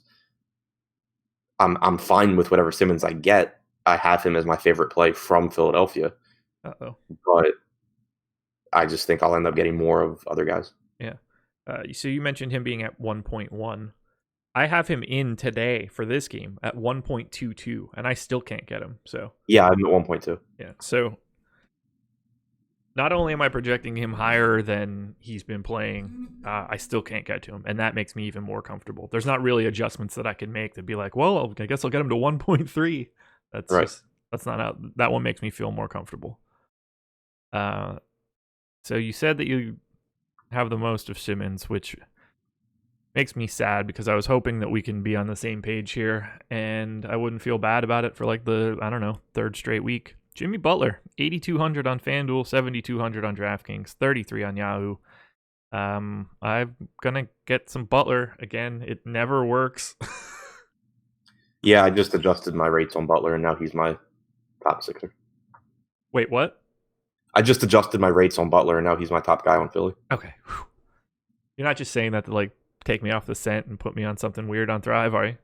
I'm fine with whatever Simmons I get. I have him as my favorite play from Philadelphia. Uh-oh. But I just think I'll end up getting more of other guys. Yeah. So you mentioned him being at 1.1. I have him in today for this game at 1.22, and I still can't get him. So yeah, I'm at 1.2. Yeah. So not only am I projecting him higher than he's been playing, I still can't get to him, and that makes me even more comfortable. There's not really adjustments that I can make to be like, well, I guess I'll get him to 1.3. That's right. That's not how that one makes me feel more comfortable. So you said that you have the most of Simmons, which makes me sad because I was hoping that we can be on the same page here and I wouldn't feel bad about it for like the, third straight week. Jimmy Butler, 8,200 on FanDuel, 7,200 on DraftKings, 33 on Yahoo. I'm going to get some Butler. Again, it never works. Yeah, I just adjusted my rates on Butler and now he's my top sixer. Wait, what? I just adjusted my rates on Butler and now he's my top guy on Philly. Okay. Whew. You're not just saying that to take me off the scent and put me on something weird on Thrive, are you?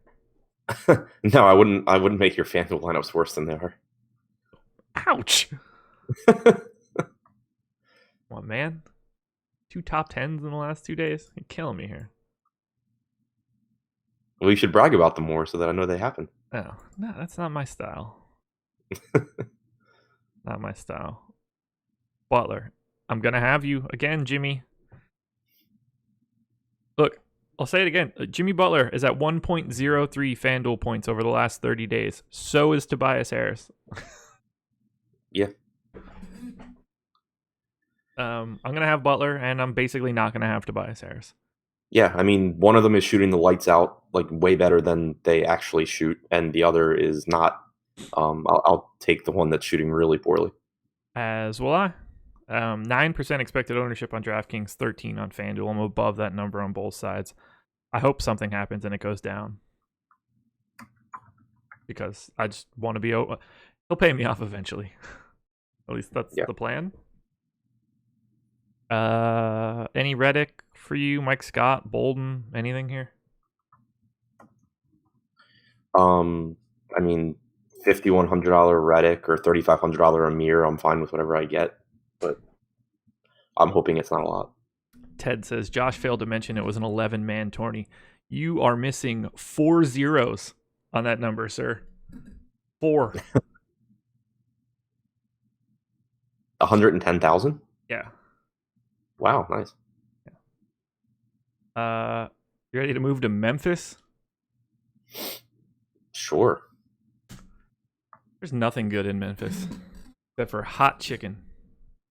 No, I wouldn't make your FanDuel lineups worse than they are. Ouch. Come on, man. 2 top 10s in the last 2 days. You're killing me here. Well, you should brag about them more so that I know they happen. Oh, no, that's not my style. Not my style. Butler. I'm going to have you again, Jimmy. Look, I'll say it again. Jimmy Butler is at 1.03 FanDuel points over the last 30 days. So is Tobias Harris. Yeah. I'm going to have Butler, and I'm basically not going to have Tobias Harris. Yeah, I mean, one of them is shooting the lights out like way better than they actually shoot, and the other is not. I'll take the one that's shooting really poorly. As will I. 9% expected ownership on DraftKings, 13 on FanDuel. I'm above that number on both sides. I hope something happens and it goes down, because I just want to be. He'll pay me off eventually. At least that's the plan. Any Reddick for you? Mike Scott, Bolden, anything here? I mean, $5,100 Reddick or $3,500 Amir. I'm fine with whatever I get, but I'm hoping it's not a lot. Ted says Josh failed to mention it was an 11-man tourney. You are missing 4 zeros on that number, sir. 4. 110,000. Yeah. Wow, nice. Yeah. You ready to move to Memphis? Sure. There's nothing good in Memphis except for hot chicken.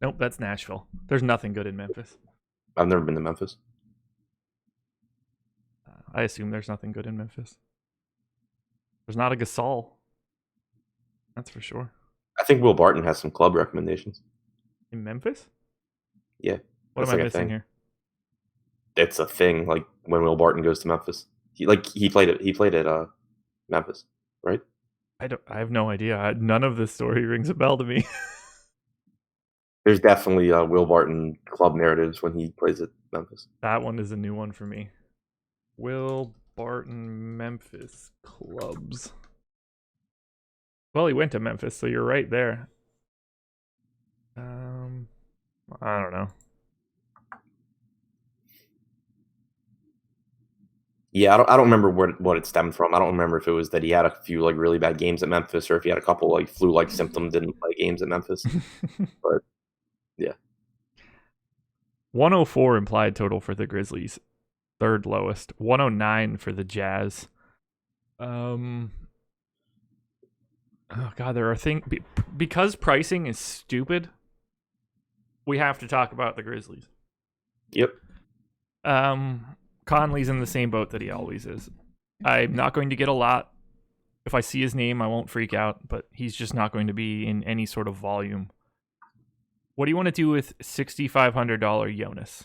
Nope, that's Nashville. There's nothing good in Memphis. I've never been to Memphis. I assume there's nothing good in Memphis. There's not a Gasol. That's for sure. I think Will Barton has some club recommendations. In Memphis? Yeah. What am I missing here? It's a thing. Like when Will Barton goes to Memphis, he played at Memphis, right? I have no idea. None of this story rings a bell to me. There's definitely Will Barton club narratives when he plays at Memphis. That one is a new one for me. Will Barton Memphis clubs. Well, he went to Memphis, so you're right there. I don't know. Yeah, I don't remember what it stemmed from. I don't remember if it was that he had a few like really bad games at Memphis, or if he had a couple like flu-like symptoms, didn't play games at Memphis. But yeah, 104 implied total for the Grizzlies, third lowest. 109 for the Jazz. Oh god, there are things because pricing is stupid. We have to talk about the Grizzlies. Yep. Conley's in the same boat that he always is. I'm not going to get a lot. If I see his name, I won't freak out, but he's just not going to be in any sort of volume. What do you want to do with $6,500 Jonas?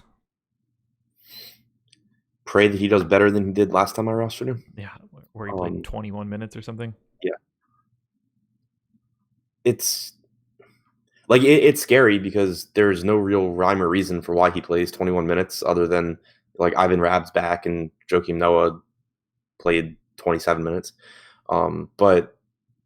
Pray that he does better than he did last time I rostered him. Yeah, where he played 21 minutes or something. Yeah. It's like it's scary because there's no real rhyme or reason for why he plays 21 minutes other than like Ivan Rab's back and Joakim Noah played 27 minutes. But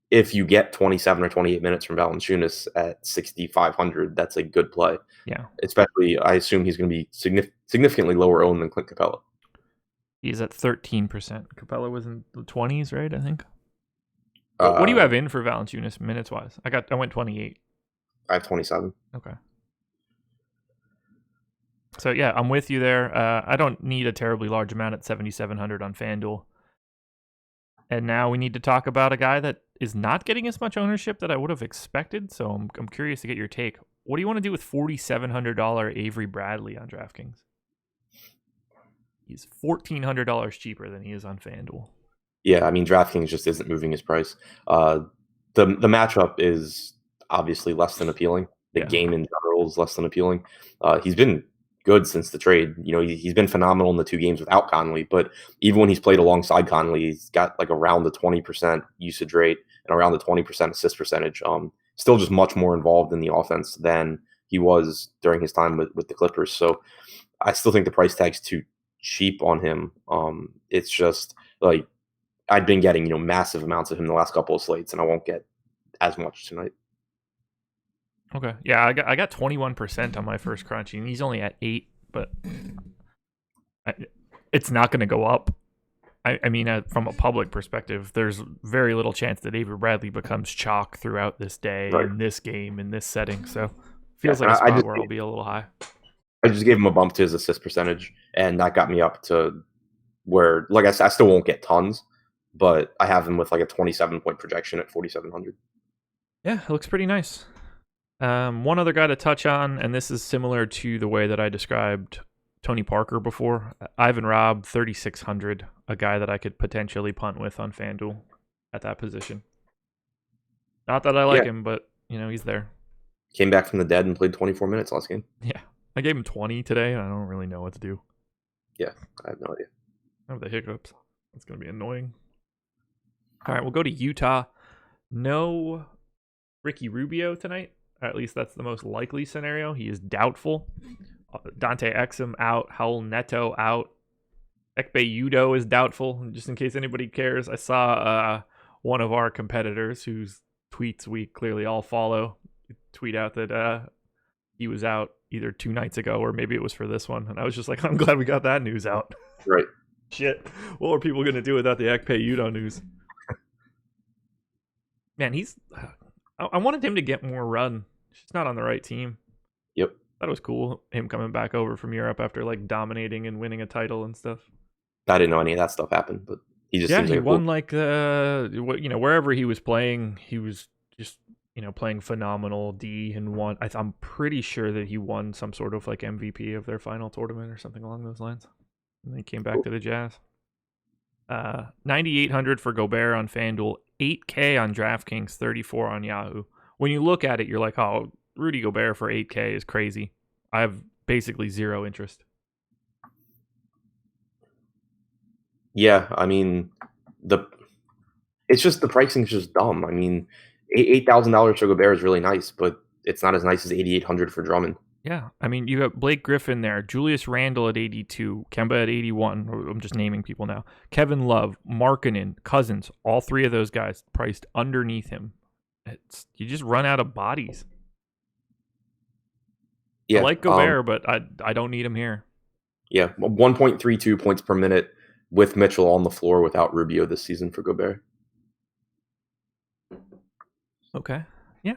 if you get 27 or 28 minutes from Valanciunas at 6,500, that's a good play. Yeah. Especially, I assume he's going to be significantly lower owned than Clint Capella. He's at 13%. Capella was in the 20s, right? I think. What do you have in for Valanciunas minutes wise? I went 28. I have 27. Okay. So yeah, I'm with you there. I don't need a terribly large amount at 7,700 on FanDuel. And now we need to talk about a guy that is not getting as much ownership that I would have expected. So I'm curious to get your take. What do you want to do with $4,700 Avery Bradley on DraftKings? He's $1,400 cheaper than he is on FanDuel. Yeah, I mean DraftKings just isn't moving his price. The matchup is obviously less than appealing. The game in general is less than appealing. He's been good since the trade. You know, he's been phenomenal in the 2 games without Conley, but even when he's played alongside Conley, he's got like around the 20% usage rate and around the 20% assist percentage. Still just much more involved in the offense than he was during his time with the Clippers. So I still think the price tag's too cheap on him. It's just like I'd been getting, massive amounts of him the last couple of slates, and I won't get as much tonight. Okay. Yeah, I got 21% on my first crunch, and he's only at 8, but it's not going to go up. I mean, from a public perspective, there's very little chance that Avery Bradley becomes chalk throughout this day, Right. in this game, in this setting. So Yeah, feels like and a I spot just where I'll be a little high. I just gave him a bump to his assist percentage, and that got me up to where, like I said, I still won't get tons, but I have him with like a 27-point projection at 4,700. Yeah, it looks pretty nice. One other guy to touch on, and this is similar to the way that I described Tony Parker before. Ivan Robb, 3,600, a guy that I could potentially punt with on FanDuel at that position. Not that I like Yeah. him, but he's there. Came back from the dead and played 24 minutes last game. Yeah, I gave him 20 today, and I don't really know what to do. Yeah, I have no idea. I have the hiccups. It's gonna be annoying. All right, we'll go to Utah. No Ricky Rubio tonight. At least that's the most likely scenario. He is doubtful. Dante Exum out. Howell Neto out. Ekpe Udo is doubtful. Just in case anybody cares, I saw one of our competitors whose tweets we clearly all follow tweet out that he was out either 2 nights ago or maybe it was for this one. And I was just like, I'm glad we got that news out. Right. Shit. What were people going to do without the Ekpe Udo news? Man, I wanted him to get more run. He's not on the right team. Yep. That was cool. Him coming back over from Europe after like dominating and winning a title and stuff. I didn't know any of that stuff happened, but he just seems he like won like wherever he was playing, he was just playing phenomenal D and won. I'm pretty sure that he won some sort of like MVP of their final tournament or something along those lines. And then he came back to the Jazz. 9,800 for Gobert on FanDuel, 8K on DraftKings, 34 on Yahoo. When you look at it, you're like, oh, Rudy Gobert for 8K is crazy. I have basically zero interest. Yeah, I mean, it's just the pricing's just dumb. I mean, $8,000 for Gobert is really nice, but it's not as nice as 8,800 for Drummond. Yeah, I mean, you got Blake Griffin there, Julius Randle at 82, Kemba at 81. I'm just naming people now. Kevin Love, Markkanen, Cousins, all three of those guys priced underneath him. You just run out of bodies. Yeah, I like Gobert, but I don't need him here. Yeah, 1.32 points per minute with Mitchell on the floor without Rubio this season for Gobert. Okay. Yeah,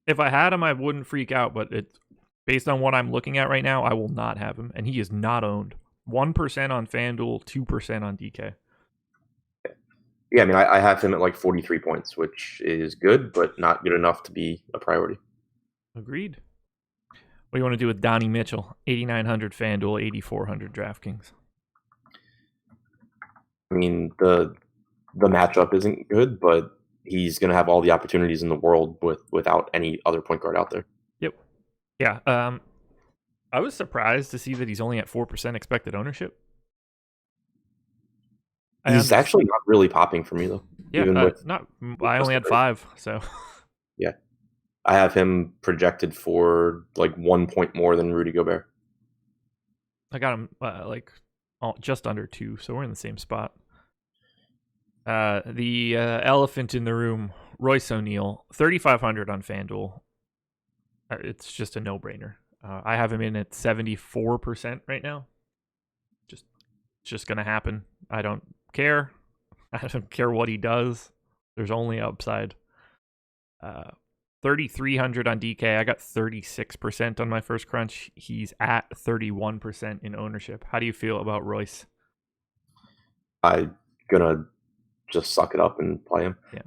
if I had him, I wouldn't freak out, but it's based on what I'm looking at right now, I will not have him, and he is not owned. 1% on FanDuel, 2% on DK. Yeah, I mean, I have him at like 43 points, which is good, but not good enough to be a priority. Agreed. What do you want to do with Donnie Mitchell? 8,900 FanDuel, 8,400 DraftKings. I mean, the matchup isn't good, but he's going to have all the opportunities in the world without any other point guard out there. Yep. Yeah. I was surprised to see that he's only at 4% expected ownership. He's actually not really popping for me though. Yeah, I only had 5, so. Yeah, I have him projected for like 1 point more than Rudy Gobert. I got him just under 2, so we're in the same spot. The elephant in the room, Royce O'Neal, 3,500 on FanDuel. It's just a no-brainer. I have him in at 74% right now. It's just gonna happen. I don't care. I don't care what he does. There's only upside. 3,300 on DK. I got 36% on my first crunch. He's at 31% in ownership. How do you feel about Royce? I'm gonna just suck it up and play him. Yeah.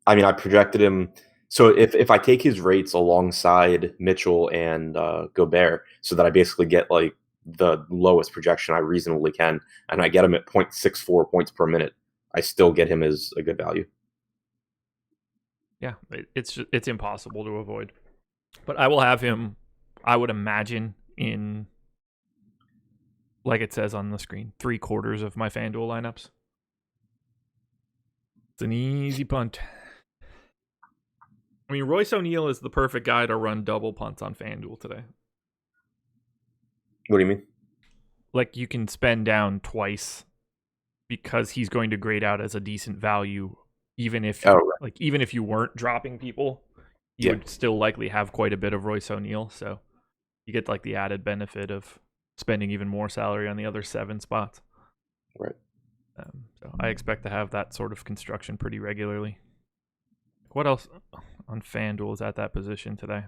I mean, I projected him. So if I take his rates alongside Mitchell and Gobert, so that I basically get like the lowest projection I reasonably can, and I get him at 0.64 points per minute, I still get him as a good value. Yeah, it's impossible to avoid. But I will have him, I would imagine, in, like it says on the screen, 3/4 of my FanDuel lineups. It's an easy punt. I mean, Royce O'Neal is the perfect guy to run double punts on FanDuel today. What do you mean? Like, you can spend down twice because he's going to grade out as a decent value, even if even if you weren't dropping people. you would still likely have quite a bit of Royce O'Neal, so you get like the added benefit of spending even more salary on the other 7 spots. Right. So I expect to have that sort of construction pretty regularly. What else on FanDuel is at that position today?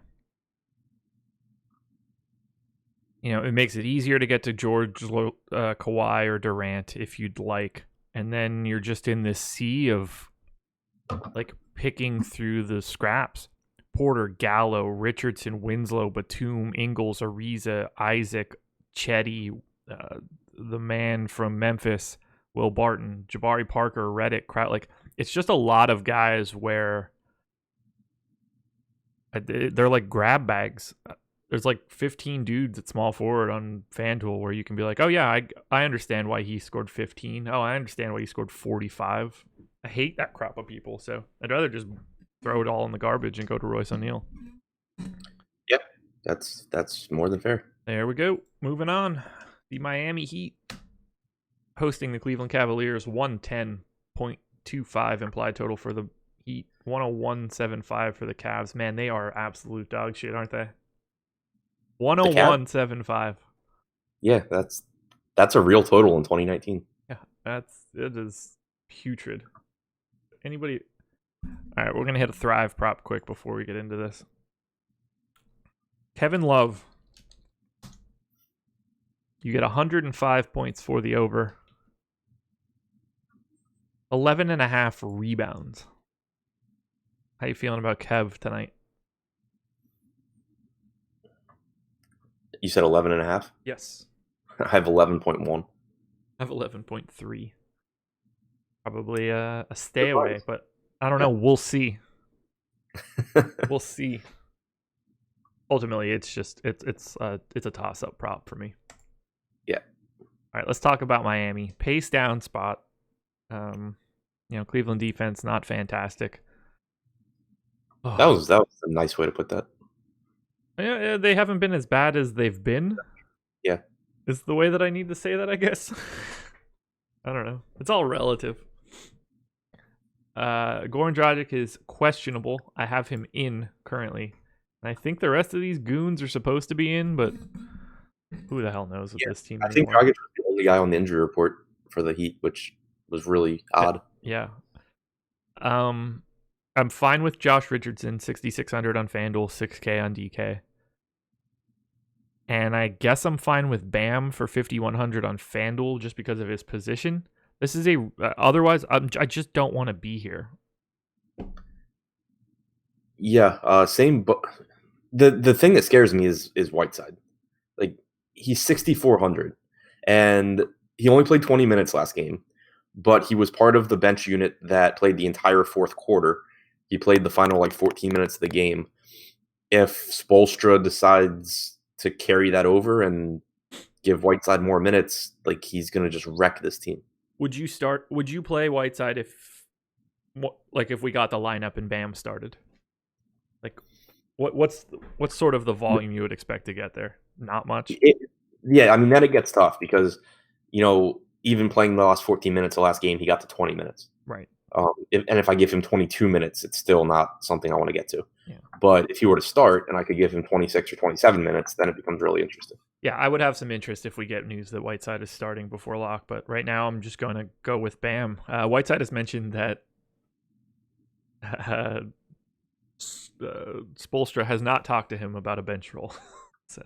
It makes it easier to get to George, Kawhi, or Durant if you'd like. And then you're just in this sea of like picking through the scraps. Porter, Gallo, Richardson, Winslow, Batum, Ingles, Ariza, Isaac, Chetty, the man from Memphis, Will Barton, Jabari Parker, Reddick, Crowd. Like, it's just a lot of guys where they're like grab bags. There's like 15 dudes at small forward on FanDuel where you can be like, oh yeah, I understand why he scored 15. Oh, I understand why he scored 45. I hate that crop of people, so I'd rather just throw it all in the garbage and go to Royce O'Neal. Yep, that's more than fair. There we go. Moving on. The Miami Heat hosting the Cleveland Cavaliers. 110.25 implied total for the Heat. 101.75 for the Cavs. Man, they are absolute dog shit, aren't they? 101.75. Yeah, that's a real total in 2019. Yeah, it is putrid. Anybody? All right, we're gonna hit a Thrive prop quick before we get into this. Kevin Love. You get 105 points for the over. 11.5 rebounds. How you feeling about Kev tonight? You said 11.5? Yes. I have 11.1. I have 11.3. Probably a stay away, but I don't know. We'll see. We'll see. Ultimately, it's a toss-up prop for me. Yeah. All right, let's talk about Miami. Pace down spot. Cleveland defense not fantastic. That was a nice way to put that. Yeah, they haven't been as bad as they've been. Yeah. Is the way that I need to say that, I guess. I don't know. It's all relative. Goran Dragic is questionable. I have him in currently. And I think the rest of these goons are supposed to be in, but who the hell knows with this team anymore. I think Dragic was the only guy on the injury report for the Heat, which was really odd. Yeah. I'm fine with Josh Richardson, 6,600 on FanDuel, 6K on DK. And I guess I'm fine with Bam for 5,100 on FanDuel just because of his position. This is otherwise, I just don't want to be here. Yeah, same. But the thing that scares me is Whiteside. Like, he's 6,400, and he only played 20 minutes last game, but he was part of the bench unit that played the entire fourth quarter. He played the final 14 minutes of the game. If Spoelstra decides to carry that over and give Whiteside more minutes, he's going to just wreck this team. Would you play Whiteside if we got the lineup and Bam started? What's sort of the volume you would expect to get there? Not much. Yeah, I mean, then it gets tough because, even playing the last 14 minutes of the last game, he got to 20 minutes. Right. If I give him 22 minutes, it's still not something I want to get to. Yeah. But if he were to start and I could give him 26 or 27 minutes, then it becomes really interesting. Yeah, I would have some interest if we get news that Whiteside is starting before lock, but right now I'm just going to go with Bam. Whiteside has mentioned that Spoelstra has not talked to him about a bench role. So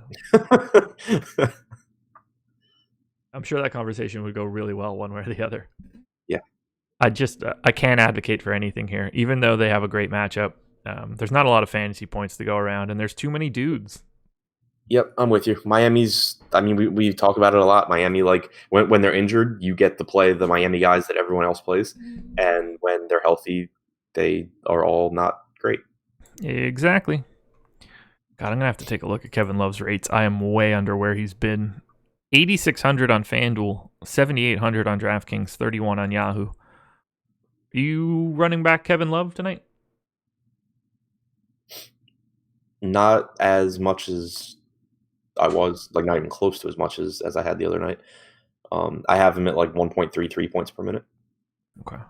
I'm sure that conversation would go really well one way or the other. Yeah. I can't advocate for anything here, even though they have a great matchup. There's not a lot of fantasy points to go around, and there's too many dudes. Yep, I'm with you. Miami's, we talk about it a lot. Miami, when they're injured, you get to play the Miami guys that everyone else plays. And when they're healthy, they are all not great. Exactly. God, I'm going to have to take a look at Kevin Love's rates. I am way under where he's been. 8,600 on FanDuel, 7,800 on DraftKings, 31 on Yahoo. Are you running back Kevin Love tonight? Not as much as I was, not even close to as much as I had the other night. I have him at 1.33 points per minute. Okay.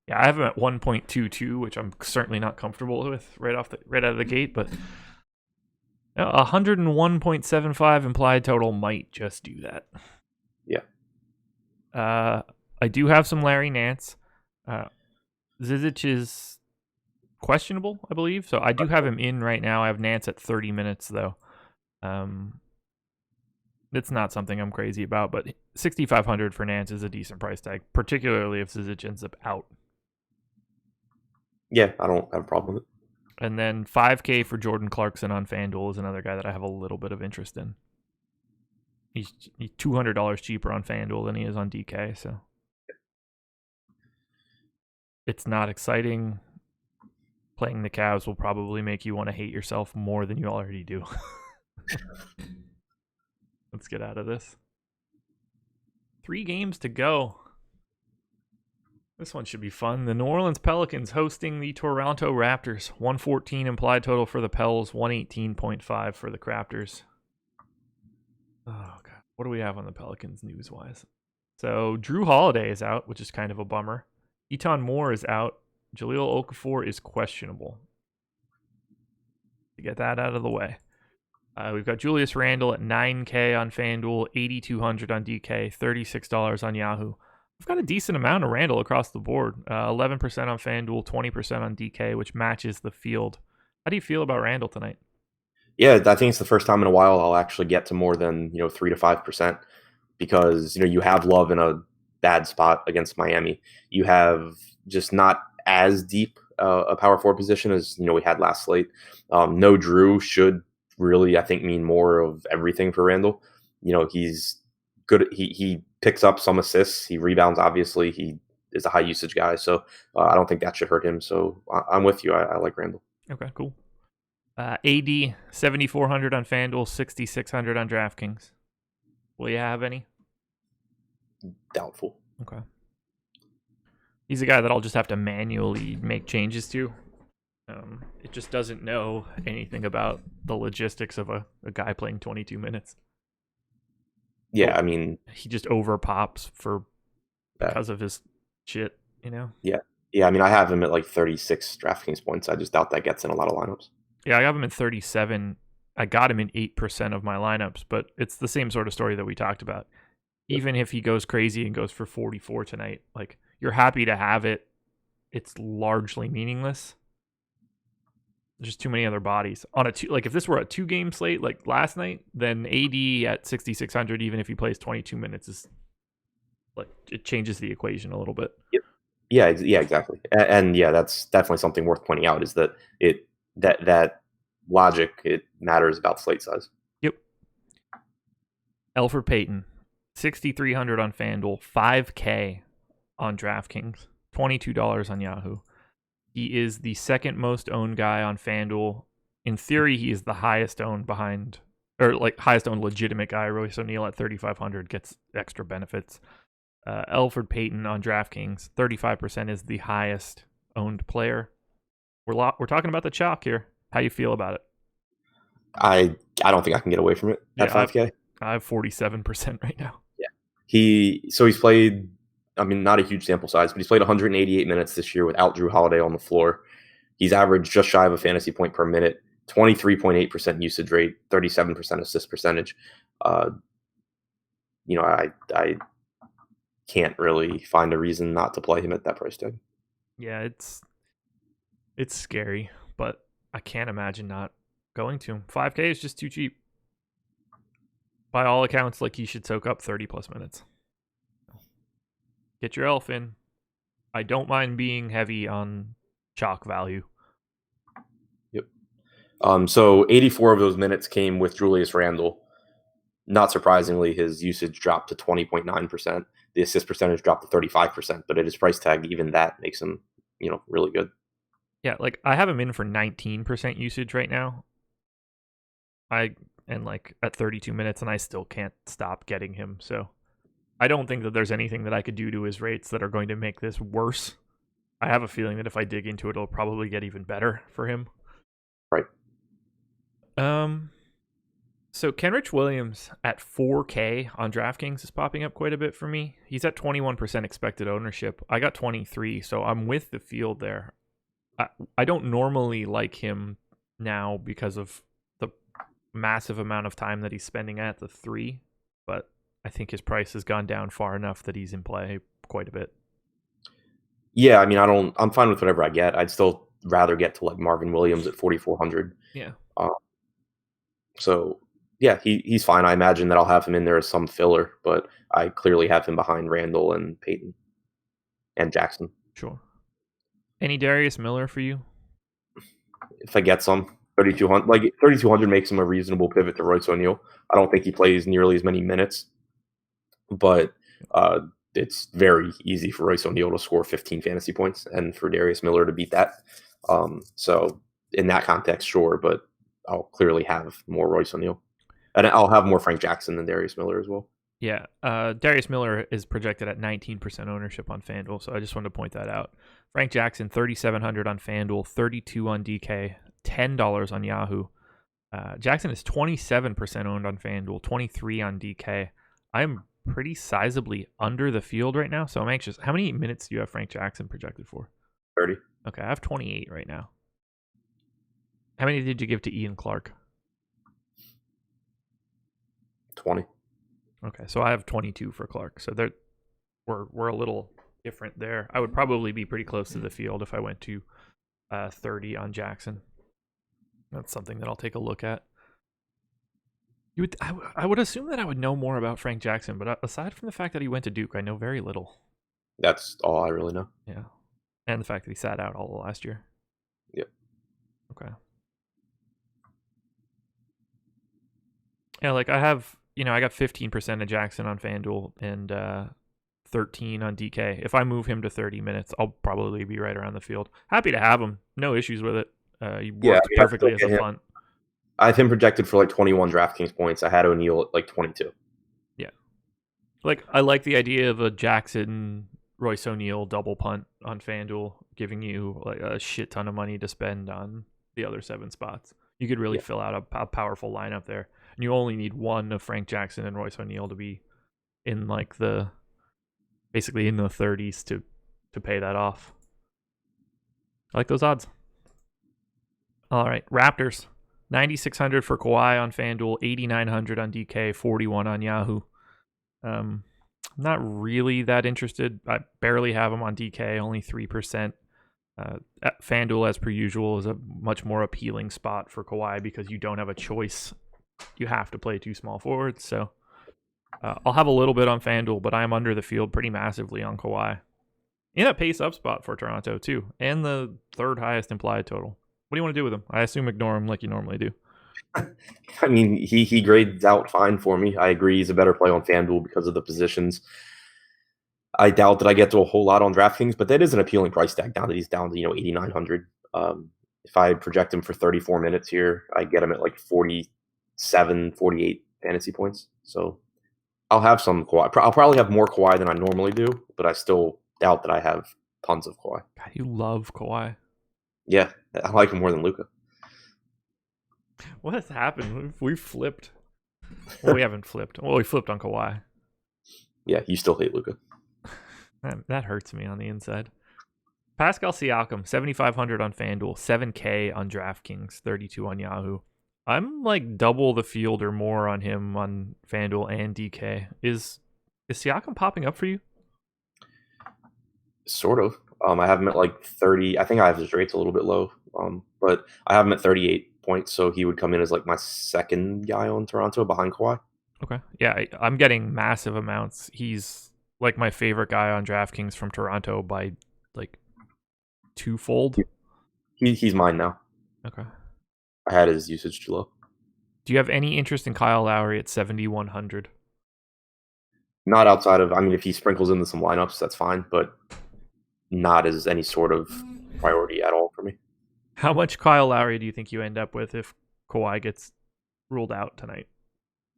Yeah, I have him at 1.22, which I'm certainly not comfortable with right out of the gate, but 101.75 implied total might just do that. Yeah. I do have some Larry Nance. Zizic is questionable, I believe, so I do have him in right now. I have Nance at 30 minutes though. It's not something I'm crazy about, but 6,500 for Nance is a decent price tag, particularly if Zizic ends up out. Yeah, I don't have a problem with it. And then 5K for Jordan Clarkson on FanDuel is another guy that I have a little bit of interest in. He's $200 cheaper on FanDuel than he is on DK, so it's not exciting. Playing the Cavs will probably make you want to hate yourself more than you already do. Let's get out of this. 3 games to go. This one should be fun. The New Orleans Pelicans hosting the Toronto Raptors. 114 implied total for the Pels, 118.5 for the Raptors. Oh, God. What do we have on the Pelicans news-wise? So, Drew Holiday is out, which is kind of a bummer. Eton Moore is out. Jahlil Okafor is questionable. To get that out of the way. We've got Julius Randle at 9K on FanDuel, 8,200 on DK, $36 on Yahoo. We've got a decent amount of Randle across the board. 11% on FanDuel, 20% on DK, which matches the field. How do you feel about Randle tonight? Yeah, I think it's the first time in a while I'll actually get to more than 3 to 5% because you have Love in a bad spot against Miami. You have just not as deep a power forward position as we had last slate. No Drew should really, I think, mean more of everything for Randle. He's good. He picks up some assists. He rebounds. Obviously, he is a high usage guy, so I don't think that should hurt him. So I'm with you. I like Randle. Okay, cool. AD 7,400 on FanDuel, 6,600 on DraftKings. Will you have any? Doubtful. Okay. He's a guy that I'll just have to manually make changes to. It just doesn't know anything about the logistics of a guy playing 22 minutes. Yeah, I mean, he just over pops because of his shit, Yeah, I mean, I have him at like 36 DraftKings points. I just doubt that gets in a lot of lineups. Yeah, I have him in 37. I got him in 8% of my lineups, but it's the same sort of story that we talked about. Yep. Even if he goes crazy and goes for 44 tonight, like, you're happy to have it. It's largely meaningless. There's just too many other bodies on if this were a 2-game slate like last night, then AD at 6,600, even if he plays 22 minutes, is like, it changes the equation a little bit. Yep. Yeah, exactly. And yeah, that's definitely something worth pointing out, is that that logic, it matters about slate size. Yep. Elfrid Payton, 6,300 on FanDuel, 5K on DraftKings, $22 on Yahoo. He is the second most owned guy on FanDuel. In theory, he is the highest owned highest owned legitimate guy. Royce O'Neal at 3,500 gets extra benefits. Elfrid Payton on DraftKings, 35% is the highest owned player. We're talking about the chalk here. How you feel about it? I don't think I can get away from it at 5K. I have 47% right now. Yeah. He's played, I mean, not a huge sample size, but he's played 188 minutes this year without Drew Holiday on the floor. He's averaged just shy of a fantasy point per minute, 23.8% usage rate, 37% assist percentage. I can't really find a reason not to play him at that price tag. Yeah, it's scary, but I can't imagine not going to him. 5K is just too cheap. By all accounts, like, he should soak up 30 plus minutes. Get your elf in. I don't mind being heavy on chalk value. Yep. So 84 of those minutes came with Julius Randle. Not surprisingly, his usage dropped to 20.9%. The assist percentage dropped to 35%, but at his price tag, even that makes him, really good. Yeah, like, I have him in for 19% usage right now. At 32 minutes, and I still can't stop getting him. So I don't think that there's anything that I could do to his rates that are going to make this worse. I have a feeling that if I dig into it, it'll probably get even better for him. Right. So Kenrich Williams at 4K on DraftKings is popping up quite a bit for me. He's at 21% expected ownership. I got 23, so I'm with the field there. I don't normally like him now because of the massive amount of time that he's spending at the 3, but I think his price has gone down far enough that he's in play quite a bit. Yeah, I mean, I'm fine with whatever I get. I'd still rather get to like Marvin Williams at 4,400. Yeah. So yeah, he's fine. I imagine that I'll have him in there as some filler, but I clearly have him behind Randall and Peyton and Jackson. Sure. Any Darius Miller for you? If I get some 3,200, like 3,200 makes him a reasonable pivot to Royce O'Neal. I don't think he plays nearly as many minutes, but it's very easy for Royce O'Neal to score 15 fantasy points and for Darius Miller to beat that. So in that context, sure, but I'll clearly have more Royce O'Neal. And I'll have more Frank Jackson than Darius Miller as well. Yeah, Darius Miller is projected at 19% ownership on FanDuel, so I just wanted to point that out. Frank Jackson, 3,700 on FanDuel, 32 on DK, $10 on Yahoo. Jackson is 27% owned on FanDuel, 23 on DK. I'm pretty sizably under the field right now, so I'm anxious. How many minutes do you have Frank Jackson projected for? 30. Okay, I have 28 right now. How many did you give to Ian Clark? 20. Okay, so I have 22 for Clark. So we're a little different there. I would probably be pretty close to the field if I went to 30 on Jackson. That's something that I'll take a look at. I would assume that I would know more about Frank Jackson, but aside from the fact that he went to Duke, I know very little. That's all I really know. Yeah, and the fact that he sat out all of last year. Yep. Okay. Yeah, like I have, I got 15% of Jackson on FanDuel and 13 on DK. If I move him to 30 minutes, I'll probably be right around the field. Happy to have him. No issues with it. He worked perfectly as a punt. I have him projected for like 21 DraftKings points. I had O'Neal at like 22. Yeah. Like, I like the idea of a Jackson, Royce O'Neal double punt on FanDuel, giving you like a shit ton of money to spend on the other 7 spots. You could really fill out a powerful lineup there. And you only need one of Frank Jackson and Royce O'Neal to be in like basically in the 30s to pay that off. I like those odds. All right, Raptors. 9,600 for Kawhi on FanDuel, 8,900 on DK, 41 on Yahoo. I'm not really that interested. I barely have him on DK, only 3%. FanDuel, as per usual, is a much more appealing spot for Kawhi because you don't have a choice. You have to play 2 small forwards. So I'll have a little bit on FanDuel, but I'm under the field pretty massively on Kawhi. In a pace up spot for Toronto, too, and the 3rd highest implied total. What do you want to do with him? I assume ignore him like you normally do. I mean, he grades out fine for me. I agree he's a better play on FanDuel because of the positions. I doubt that I get to a whole lot on DraftKings, but that is an appealing price tag now that he's down to 8,900. If I project him for 34 minutes here, I get him at like 47, 48 fantasy points. So I'll have some Kawhi. I'll probably have more Kawhi than I normally do, but I still doubt that I have tons of Kawhi. God, you love Kawhi. Yeah, I like him more than Luka. What has happened? We've flipped. Well, we haven't flipped. Well, we flipped on Kawhi. Yeah, you still hate Luka. That hurts me on the inside. Pascal Siakam, 7,500 on FanDuel, 7K on DraftKings, 32 on Yahoo. I'm like double the field or more on him on FanDuel and DK. Is Siakam popping up for you? Sort of. I have him at like 30. I think I have his rates a little bit low, but I have him at 38 points, so he would come in as like my second guy on Toronto behind Kawhi. Okay. Yeah, I'm getting massive amounts. He's like my favorite guy on DraftKings from Toronto by like 2-fold. He's mine now. Okay. I had his usage too low. Do you have any interest in Kyle Lowry at 7,100? Not outside of, I mean, if he sprinkles into some lineups, that's fine, but not as any sort of priority at all for me. How much Kyle Lowry do you think you end up with if Kawhi gets ruled out tonight?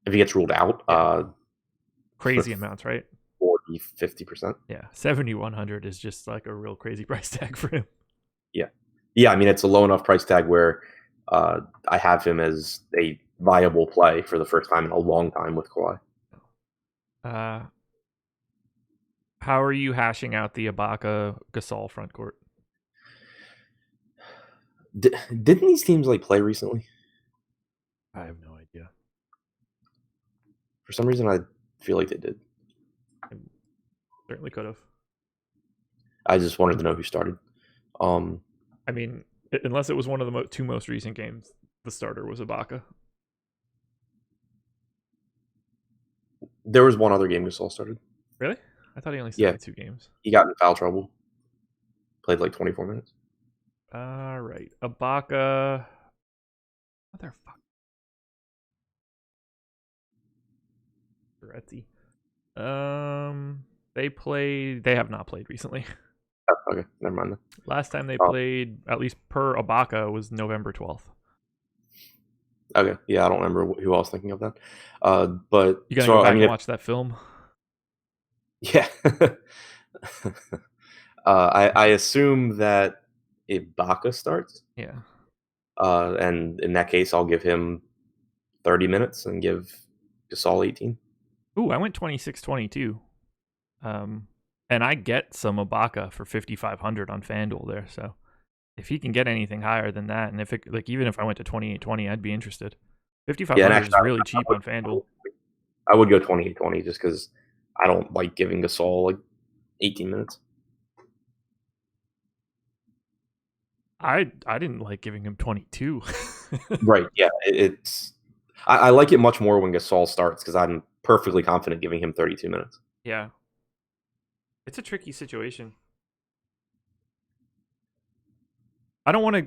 If he gets ruled out, crazy amounts, right? 40, 50%. Yeah, 7,100 is just like a real crazy price tag for him. Yeah. I mean, it's a low enough price tag where I have him as a viable play for the first time in a long time with Kawhi. How are you hashing out the Ibaka Gasol front court? Didn't these teams like play recently? I have no idea. For some reason, I feel like they did. Certainly could have. I just wanted to know who started. I mean, unless it was one of the two most recent games, the starter was Ibaka. There was one other game Gasol started. Really? I thought he only started 2 games. He got in foul trouble. Played like 24 minutes. All right. Ibaka. Motherfucker. They have not played recently. Oh, okay, never mind then. Last time they played, at least per Ibaka, was November 12th. Okay, yeah, I don't remember who I was thinking of that. But you gotta go back and watch that film. Yeah. I assume that Ibaka starts. Yeah. And in that case, I'll give him 30 minutes and give Gasol 18. Ooh, I went 26-22. And I get some Ibaka for 5,500 on FanDuel there. So if he can get anything higher than that, and if it even if I went to 28-20, I'd be interested. 5,500 is really cheap on FanDuel. I would go 28-20 just because I don't like giving Gasol like 18 minutes. I didn't like giving him 22. Right. Yeah. I like it much more when Gasol starts because I'm perfectly confident giving him 32 minutes. Yeah. It's a tricky situation. I don't want to.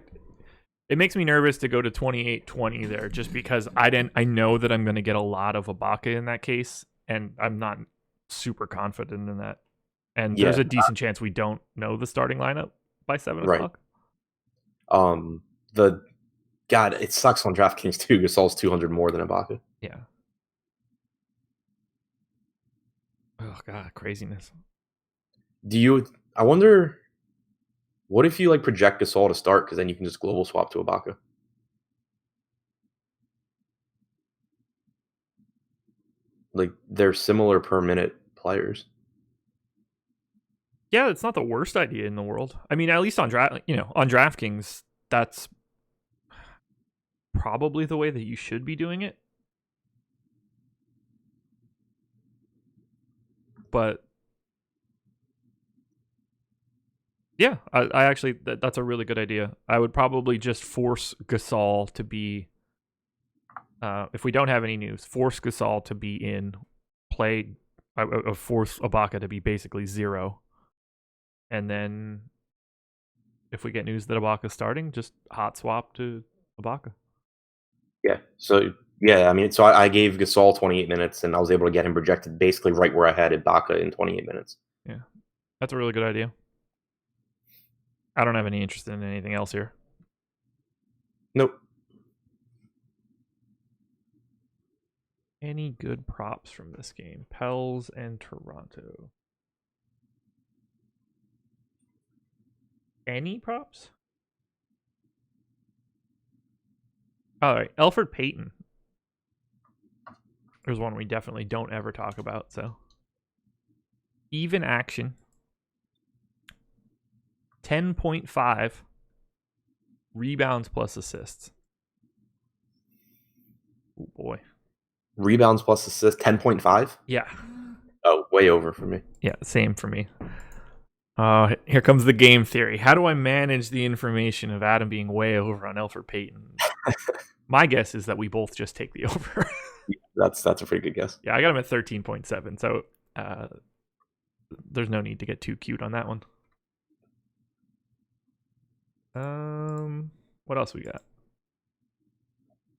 It makes me nervous to go to 28-20 there, just because I know that I'm going to get a lot of Ibaka in that case, and I'm not super confident in that. And there's a decent chance we don't know the starting lineup by 7 o'clock. God, it sucks on DraftKings too. Gasol's 200 more than Ibaka. Yeah. Oh God, craziness. I wonder, what if you like project Gasol to start, because then you can just global swap to Ibaka? Like, they're similar per minute players. Yeah, it's not the worst idea in the world. I mean, at least on DraftKings, that's probably the way that you should be doing it. But yeah, I actually that's a really good idea. I would probably just force Gasol to be, if we don't have any news, force Gasol to be in play, force Ibaka to be basically 0. And then if we get news that Ibaka's starting, just hot swap to Ibaka. Yeah. So, yeah, I mean, so I gave Gasol 28 minutes, and I was able to get him projected basically right where I had Ibaka in 28 minutes. Yeah. That's a really good idea. I don't have any interest in anything else here. Nope. Any good props from this game? Pels and Toronto. Any props? All right, Elfrid Payton. There's one we definitely don't ever talk about. So, even action. 10.5 rebounds plus assists. Oh boy. Rebounds plus assists, 10.5? Yeah. Oh, way over for me. Yeah, same for me. Here comes the game theory. How do I manage the information of Adam being way over on Elfrid Payton? My guess is that we both just take the over. That's a pretty good guess. Yeah, I got him at 13.7, so there's no need to get too cute on that one. What else we got?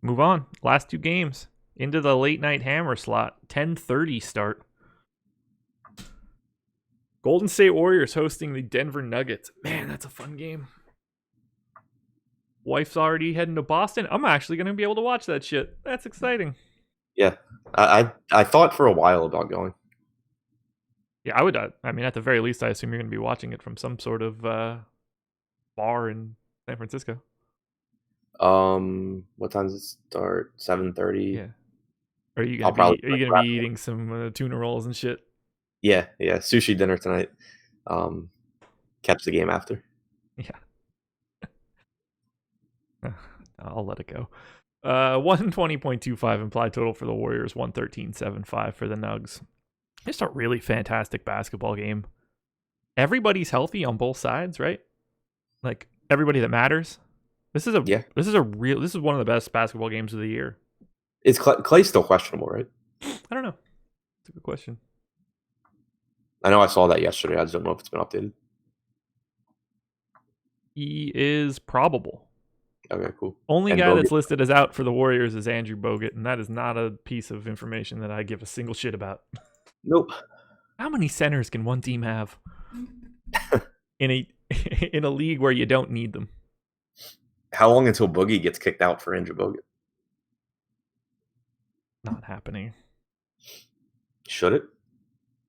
Move on. Last 2 games into the late night hammer slot. 10:30 start. Golden State Warriors hosting the Denver Nuggets. Man, that's a fun game. Wife's already heading to Boston. I'm actually going to be able to watch that shit. That's exciting. Yeah, I thought for a while about going. Yeah, I would. I mean, at the very least, I assume you're going to be watching it from some sort of bar in San Francisco. What time does it start? 7:30. Yeah. Are you I'll gonna probably be eating some tuna rolls and shit? yeah, sushi dinner tonight. Um, Catch the game after. Yeah. I'll let it go. 120.25 implied total for the Warriors, 113.75 for the Nugs. Just a really fantastic basketball game. Everybody's healthy on both sides, right? Like everybody that matters. This is Yeah, this is one of the best basketball games of the year. is Clay's still questionable, right? I don't know. It's a good question. I know I saw that yesterday. I just don't know if it's been updated. He is probable. Okay, cool. Only And guy Bogut. that's listed as out for the Warriors is Andrew Bogut, and that is not a piece of information that I give a single shit about. Nope. How many centers can one team have in a in a league where you don't need them? How long until Boogie gets kicked out for Andrew Bogut? Not happening. Should it?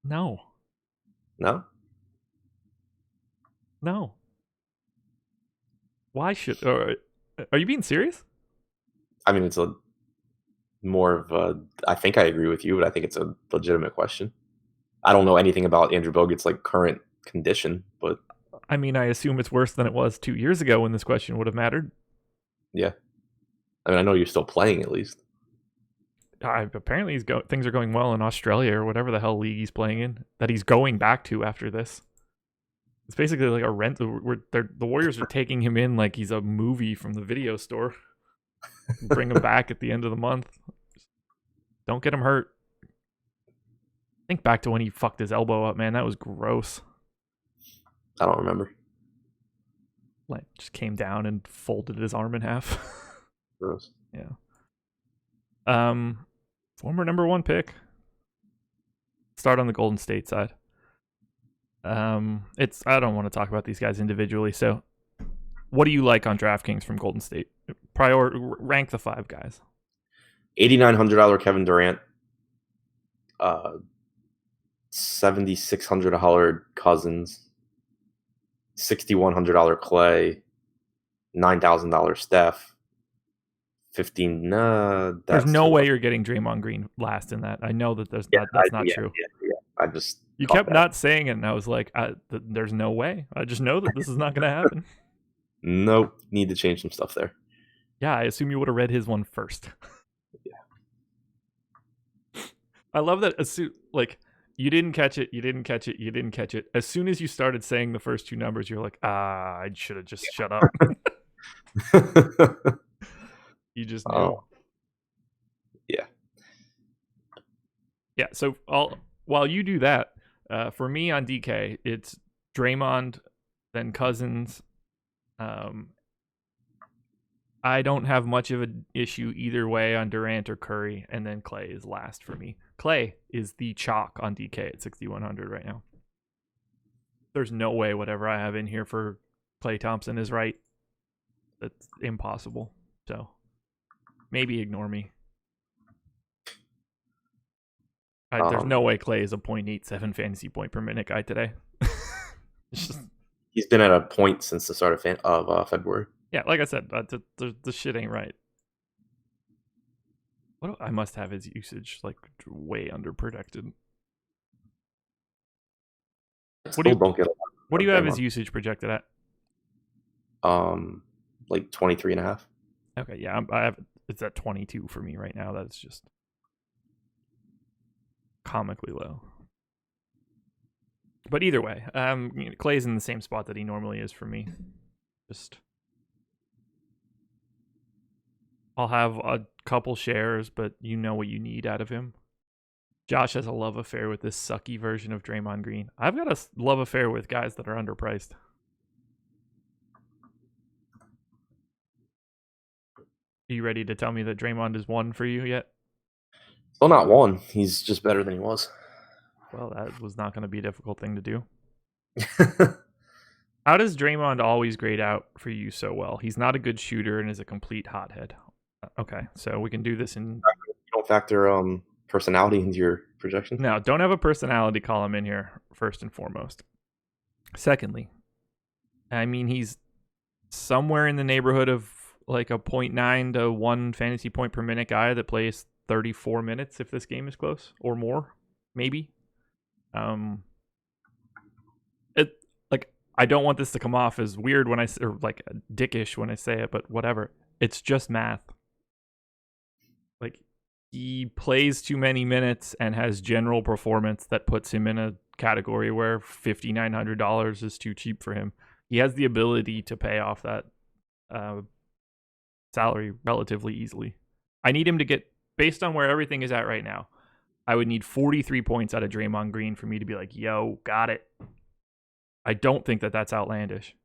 No. No. No. Why should? Or, are you being serious? I mean, it's a more of a. I think I agree with you, but I think it's a legitimate question. I don't know anything about Andrew Bogut's like current condition, but I mean, I assume it's worse than it was 2 years ago when this question would have mattered. yeah. I mean, I know you're still playing at least. Apparently, things are going well in Australia or whatever the hell league he's playing in. That he's going back to after this. It's basically like a rent. The Warriors are taking him in like he's a movie from the video store. Bring him back at the end of the month. Don't get him hurt. Think back to when he fucked his elbow up, man. That was gross. I don't remember. Like, just came down and folded his arm in half. Gross. Yeah. Former number 1 pick. Start on the Golden State side. I don't want to talk about these guys individually. So, what do you like on DraftKings from Golden State? Rank the 5 guys. $8,900 Kevin Durant. $7,600 Cousins. $6,100 Clay. $9,000 Steph. 15. There's no way you're getting Draymond Green last in that. I know that that's not true. Yeah. I just You kept not saying it, and I was like, "There's no way." I just know that this is not going to happen. Nope. Need to change some stuff there. Yeah, I assume you would have read his one first. Yeah. I love that. You didn't catch it. You didn't catch it. You didn't catch it. As soon as you started saying the first 2 numbers, you're like, I should have just shut up. You just knew. Oh. Yeah. Yeah. So while you do that, for me on DK, it's Draymond, then Cousins. I don't have much of an issue either way on Durant or Curry, and then Clay is last for me. Clay is the chalk on DK at 6,100 right now. There's no way whatever I have in here for Klay Thompson is right. That's impossible. So maybe ignore me. There's no way Clay is a 0.87 fantasy point per minute guy today. He's been at a point since the start of February. Yeah, like I said, the shit ain't right. I must have his usage like way underprojected. What do you have his usage projected at? Like 23.5. Okay, yeah, I have it's at 22 for me right now. That's just comically low. But either way, Clay's in the same spot that he normally is for me. Just I'll have a couple shares, but you know what you need out of him. Josh has a love affair with this sucky version of Draymond Green. I've got a love affair with guys that are underpriced. Are you ready to tell me that Draymond is 1 for you yet? Still not 1. He's just better than he was. Well, that was not going to be a difficult thing to do. How does Draymond always grade out for you so well? He's not a good shooter and is a complete hothead. Okay, so we can do this in... You don't factor personality into your projection? No, don't have a personality column in here, first and foremost. Secondly, I mean, he's somewhere in the neighborhood of like a 0.9 to 1 fantasy point per minute guy that plays 34 minutes if this game is close or more, maybe. It like I don't want this to come off as weird when or like dickish when I say it, but whatever. It's just math. Like he plays too many minutes and has general performance that puts him in a category where $5,900 is too cheap for him. He has the ability to pay off that salary relatively easily. I need him to get, based on where everything is at right now, I would need 43 points out of Draymond Green for me to be like, yo, got it. I don't think that that's outlandish.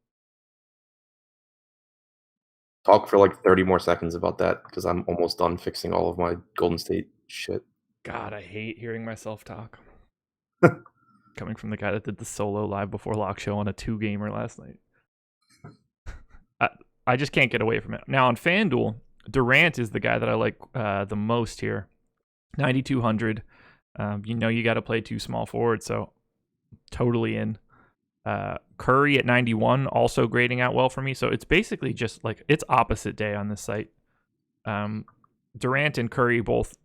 Talk for like 30 more seconds about that because I'm almost done fixing all of my Golden State shit. God, I hate hearing myself talk. Coming from the guy that did the solo live before lock show on a 2-gamer last night. I just can't get away from it. Now on FanDuel, Durant is the guy that I like the most here. 9,200. You got to play 2 small forwards, so totally in. Curry at 91, also grading out well for me. So it's basically just like it's opposite day on this site. Durant and Curry both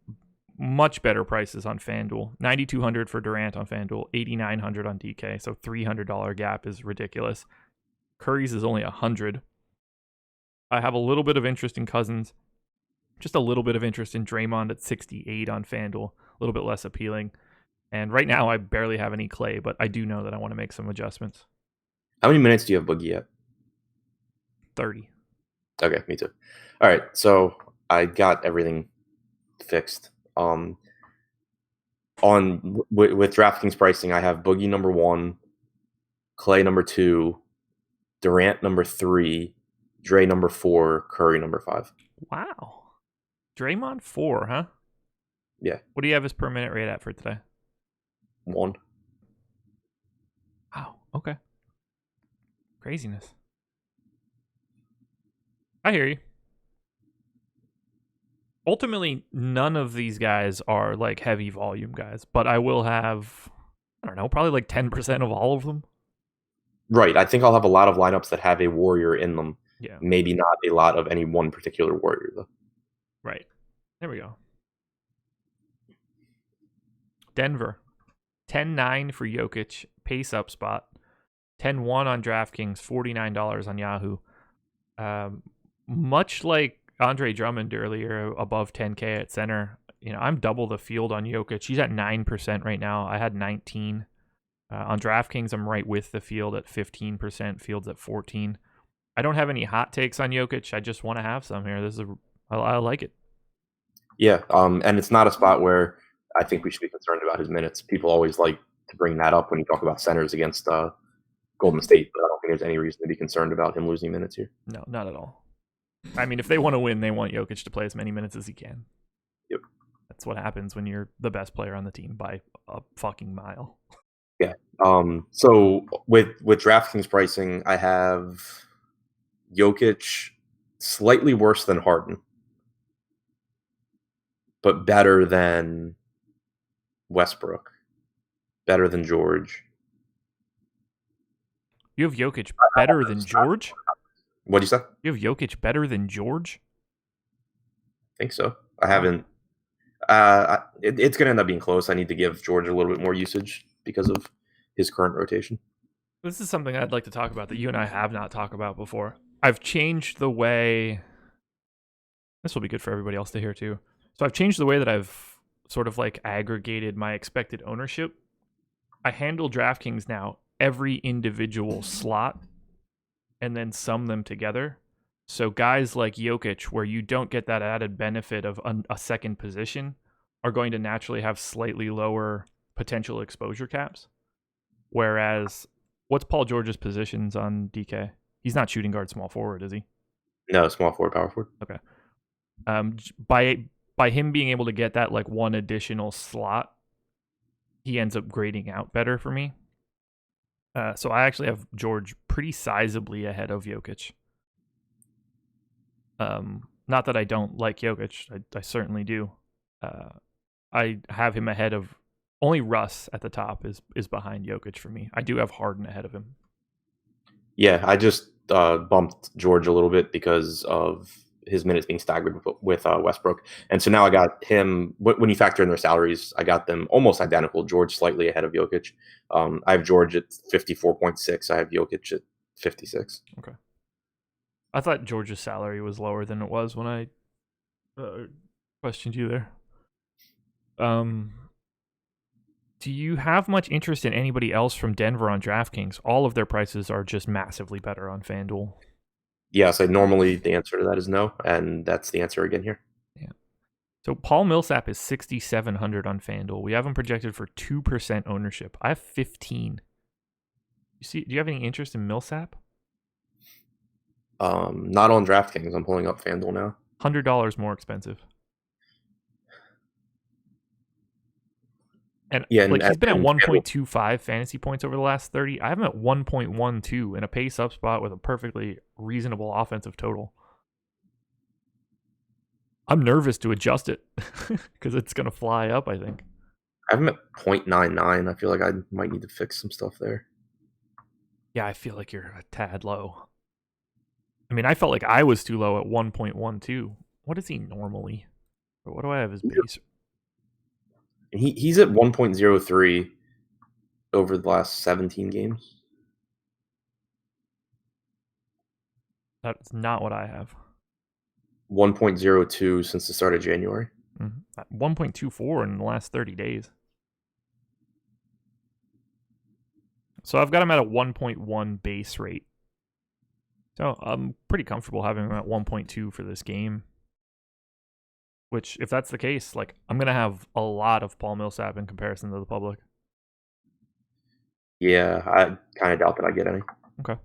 much better prices on FanDuel. 9,200 for Durant on FanDuel, 8,900 on DK. So $300 gap is ridiculous. Curry's is only 100. I have a little bit of interest in Cousins, just a little bit of interest in Draymond at 68 on FanDuel, a little bit less appealing. And right now, I barely have any Clay, but I do know that I want to make some adjustments. How many minutes do you have Boogie at? 30. Okay, me too. All right, so I got everything fixed. With DraftKings pricing, I have Boogie number 1, Clay number 2, Durant number 3, Dre number 4, Curry number 5. Wow. Draymond 4, huh? Yeah. What do you have his per minute rate at for today? 1. Wow. Okay. Craziness. I hear you. Ultimately, none of these guys are like heavy volume guys, but I will have, I don't know, probably like 10% of all of them. Right. I think I'll have a lot of lineups that have a warrior in them. Yeah. Maybe not a lot of any one particular warrior, though. Right. There we go. Denver. 10-9 for Jokic, pace up spot. 10-1 on DraftKings, $49 on Yahoo. Much like Andre Drummond earlier, above 10K at center. I'm double the field on Jokic. He's at 9% right now. I had 19. On DraftKings, I'm right with the field at 15%. Field's at 14. I don't have any hot takes on Jokic. I just want to have some here. I like it. Yeah, and it's not a spot where I think we should be concerned about his minutes. People always like to bring that up when you talk about centers against Golden State, but I don't think there's any reason to be concerned about him losing minutes here. No, not at all. I mean, if they want to win, they want Jokic to play as many minutes as he can. Yep. That's what happens when you're the best player on the team by a fucking mile. Yeah. So with DraftKings pricing, I have Jokic slightly worse than Harden, but better than Westbrook, better than George. You have Jokic better than George? What'd you say? You have Jokic better than George? I think so. I haven't. It's going to end up being close. I need to give George a little bit more usage because of his current rotation. This is something I'd like to talk about that you and I have not talked about before. I've changed the way... This will be good for everybody else to hear too. So I've changed the way that I've sort of like aggregated my expected ownership. I handle DraftKings now every individual slot and then sum them together. So guys like Jokic, where you don't get that added benefit of a second position, are going to naturally have slightly lower potential exposure caps. Whereas, what's Paul George's positions on DK? He's not shooting guard, small forward, is he? No, small forward, power forward. Okay. By him being able to get that like one additional slot, he ends up grading out better for me. So I actually have George pretty sizably ahead of Jokic. Not that I don't like Jokic. I certainly do. I have him ahead of... Only Russ at the top is behind Jokic for me. I do have Harden ahead of him. Yeah, I just bumped George a little bit because of his minutes being staggered with Westbrook. And so now I got him. When you factor in their salaries, I got them almost identical. George slightly ahead of Jokic. I have George at 54.6. I have Jokic at 56. Okay. I thought George's salary was lower than it was when I questioned you there. Do you have much interest in anybody else from Denver on DraftKings? All of their prices are just massively better on FanDuel. Yes, normally the answer to that is no, and that's the answer again here. Yeah. So Paul Millsap is 6,700 on FanDuel. We have him projected for 2% ownership. I have 15. Do you have any interest in Millsap? Not on DraftKings. I'm pulling up FanDuel now. $100 more expensive. And yeah, he's been at 1.25 fantasy points over the last 30. I have him at 1.12 in a pace up spot with a perfectly reasonable offensive total. I'm nervous to adjust it because it's going to fly up, I think. I have him at 0.99. I feel like I might need to fix some stuff there. Yeah, I feel like you're a tad low. I mean, I felt like I was too low at 1.12. What is he normally? What do I have as base? He's at 1.03 over the last 17 games. That's not what I have. 1.02 since the start of January. 1.24 in the last 30 days. So I've got him at a 1.1 base rate. So I'm pretty comfortable having him at 1.2 for this game. Which, if that's the case, I'm going to have a lot of Paul Millsap in comparison to the public. Yeah, I kind of doubt that I get any. Okay.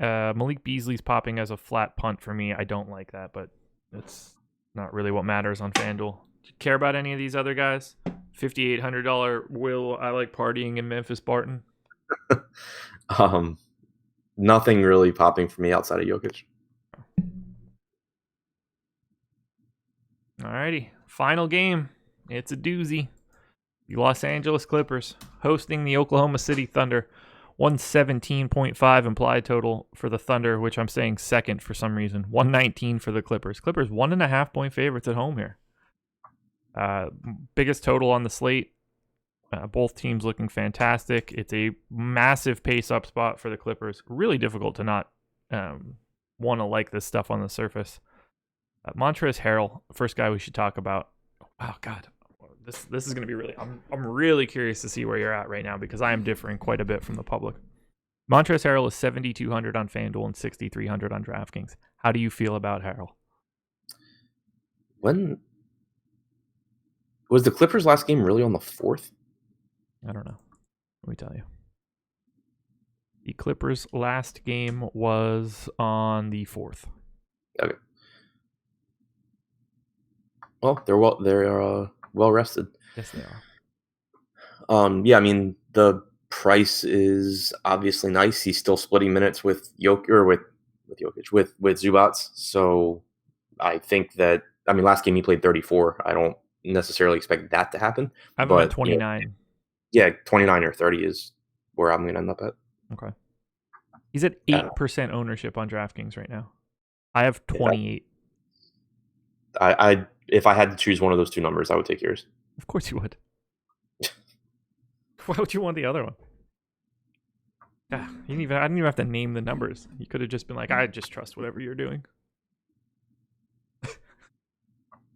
Malik Beasley's popping as a flat punt for me. I don't like that, but it's not really what matters on FanDuel. Do you care about any of these other guys? $5,800 Will I Like Partying in Memphis Barton? Nothing really popping for me outside of Jokic. Alrighty, final game. It's a doozy. The Los Angeles Clippers hosting the Oklahoma City Thunder. 117.5 implied total for the Thunder, which I'm saying second for some reason. 119 for the Clippers. Clippers 1.5 point favorites at home here. Biggest total on the slate. Both teams looking fantastic. It's a massive pace up spot for the Clippers. Really difficult to not want to like this stuff on the surface. Montrezl Harrell, first guy we should talk about. Oh God, this is going to be really. I'm really curious to see where you're at right now because I am differing quite a bit from the public. Montrezl Harrell is 7,200 on FanDuel and 6,300 on DraftKings. How do you feel about Harrell? When was the Clippers' last game really on the 4th? I don't know. Let me tell you. The Clippers' last game was on the 4th. Okay. Well, they're well rested. Yes, they are. Yeah, I mean the price is obviously nice. He's still splitting minutes with Jokic with Zubats. So I think that last game he played 34. I don't necessarily expect that to happen. I'm at 29. Yeah, 29 or 30 is where I'm going to end up at. Okay. He's at 8% ownership on DraftKings right now. I have 28. I if I had to choose one of those two numbers, I would take yours. Of course you would. Why would you want the other one? I didn't even have to name the numbers. You could have just been like, I just trust whatever you're doing.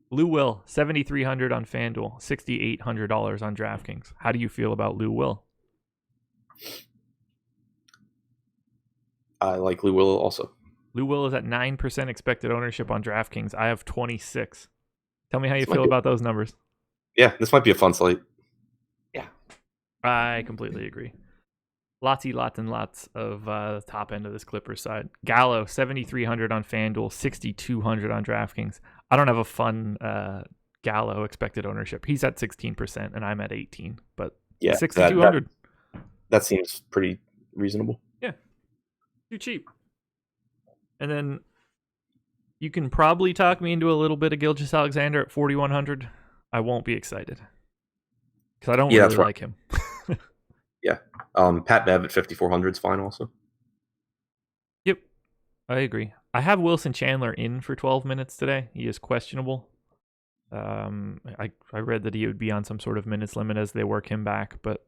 Lou Will, 7,300 on FanDuel, $6,800 on DraftKings. How do you feel about Lou Will? I like Lou Will also. Lou Will is at 9% expected ownership on DraftKings. I have 26. Tell me how you feel about those numbers. Yeah, this might be a fun slate. Yeah, I completely agree. Lots and lots of top end of this Clippers side. Gallo, 7,300 on FanDuel, 6,200 on DraftKings. I don't have a fun Gallo expected ownership. He's at 16% and I'm at 18. But yeah, 6,200. That seems pretty reasonable. Yeah, too cheap. And then you can probably talk me into a little bit of Gilgeous-Alexander at 4,100. I won't be excited because I don't really like him. Yeah. Pat Bev at 5,400 is fine also. Yep. I agree. I have Wilson Chandler in for 12 minutes today. He is questionable. I read that he would be on some sort of minutes limit as they work him back, but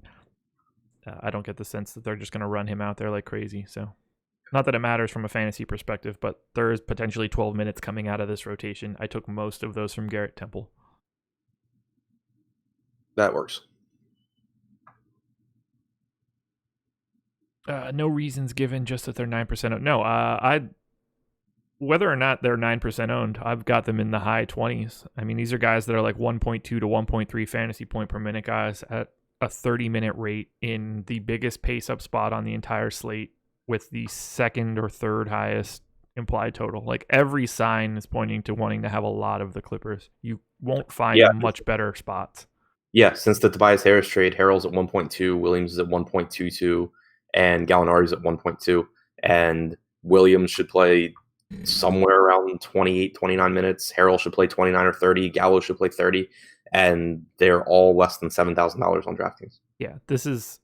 I don't get the sense that they're just going to run him out there like crazy. So, not that it matters from a fantasy perspective, but there is potentially 12 minutes coming out of this rotation. I took most of those from Garrett Temple. That works. No reasons given, just that they're 9% owned. No, whether or not they're 9% owned, I've got them in the high 20s. I mean, these are guys that are like 1.2 to 1.3 fantasy point per minute guys at a 30-minute rate in the biggest pace up spot on the entire slate with the second or third highest implied total. Like every sign is pointing to wanting to have a lot of the Clippers. You won't find much better spots. Yeah, since the Tobias Harris trade, Harrell's at 1.2, Williams is at 1.22, and Gallinari's at 1.2. And Williams should play somewhere around 28, 29 minutes. Harrell should play 29 or 30. Gallo should play 30. And they're all less than $7,000 on DraftKings. Yeah, this is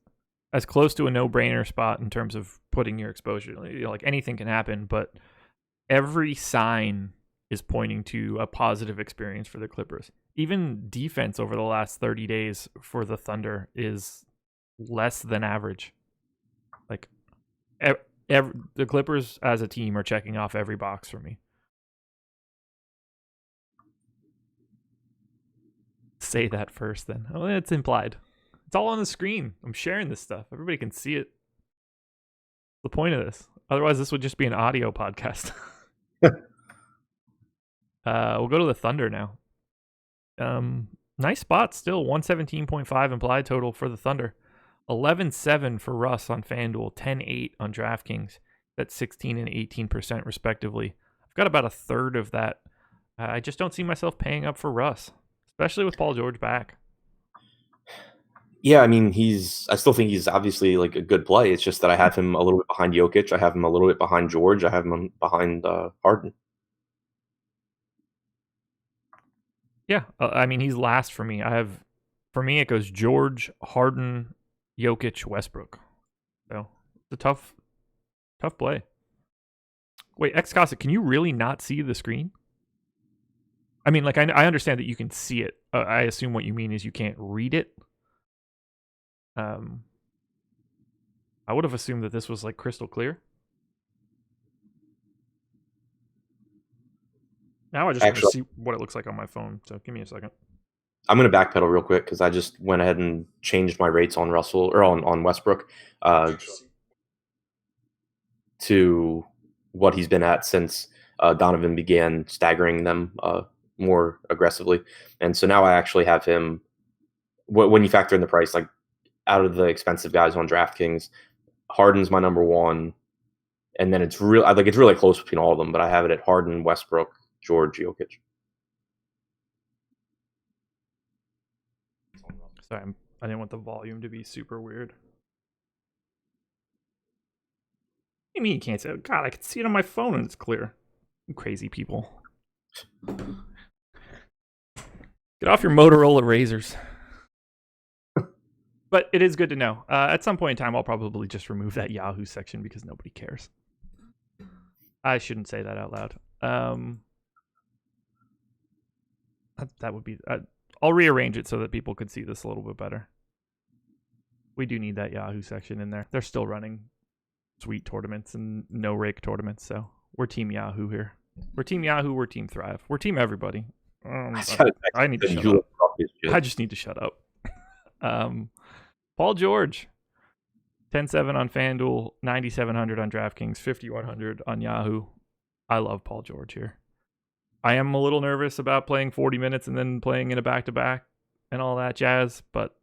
as close to a no-brainer spot in terms of putting your exposure. Like anything can happen, but every sign is pointing to a positive experience for the Clippers. Even defense over the last 30 days for the Thunder is less than average. Like the Clippers as a team are checking off every box for me. Say that first, then. Oh, it's implied. It's all on the screen. I'm sharing this stuff. Everybody can see it. The point of this. Otherwise, this would just be an audio podcast. We'll go to the Thunder now. Nice spot still. 117.5 implied total for the Thunder. 11-7 for Russ on FanDuel. 10-8 on DraftKings. That's 16 and 18% respectively. I've got about a third of that. I just don't see myself paying up for Russ, especially with Paul George back. Yeah, I mean, I still think he's obviously like a good play. It's just that I have him a little bit behind Jokic. I have him a little bit behind George. I have him behind Harden. Yeah, I mean, he's last for me. For me, it goes George, Harden, Jokic, Westbrook. So it's a tough play. Wait, Xcosset, can you really not see the screen? I mean, like, I understand that you can see it. I assume what you mean is you can't read it. I would have assumed that this was like crystal clear. Now I just want to see what it looks like on my phone. So give me a second. I'm going to backpedal real quick because I just went ahead and changed my rates on Russell or on Westbrook to what he's been at since Donovan began staggering them more aggressively. And so now I actually have him, when you factor in the price, like out of the expensive guys on DraftKings, Harden's my number one. And then it's really close between all of them, but I have it at Harden, Westbrook, George, Jokic. Sorry, I didn't want the volume to be super weird. What do you mean you can't see it? God, I can see it on my phone and it's clear. You crazy people. Get off your Motorola razors. But it is good to know. At some point in time, I'll probably just remove that Yahoo section because nobody cares. I shouldn't say that out loud. That would be... I'll rearrange it so that people could see this a little bit better. We do need that Yahoo section in there. They're still running sweet tournaments and no rake tournaments, so we're Team Yahoo here. We're Team Yahoo, we're Team Thrive. We're Team everybody. I need to shut up. I just need to shut up. Paul George, 10-7 on FanDuel, 9,700 on DraftKings, 5,100 on Yahoo. I love Paul George here. I am a little nervous about playing 40 minutes and then playing in a back-to-back and all that jazz, but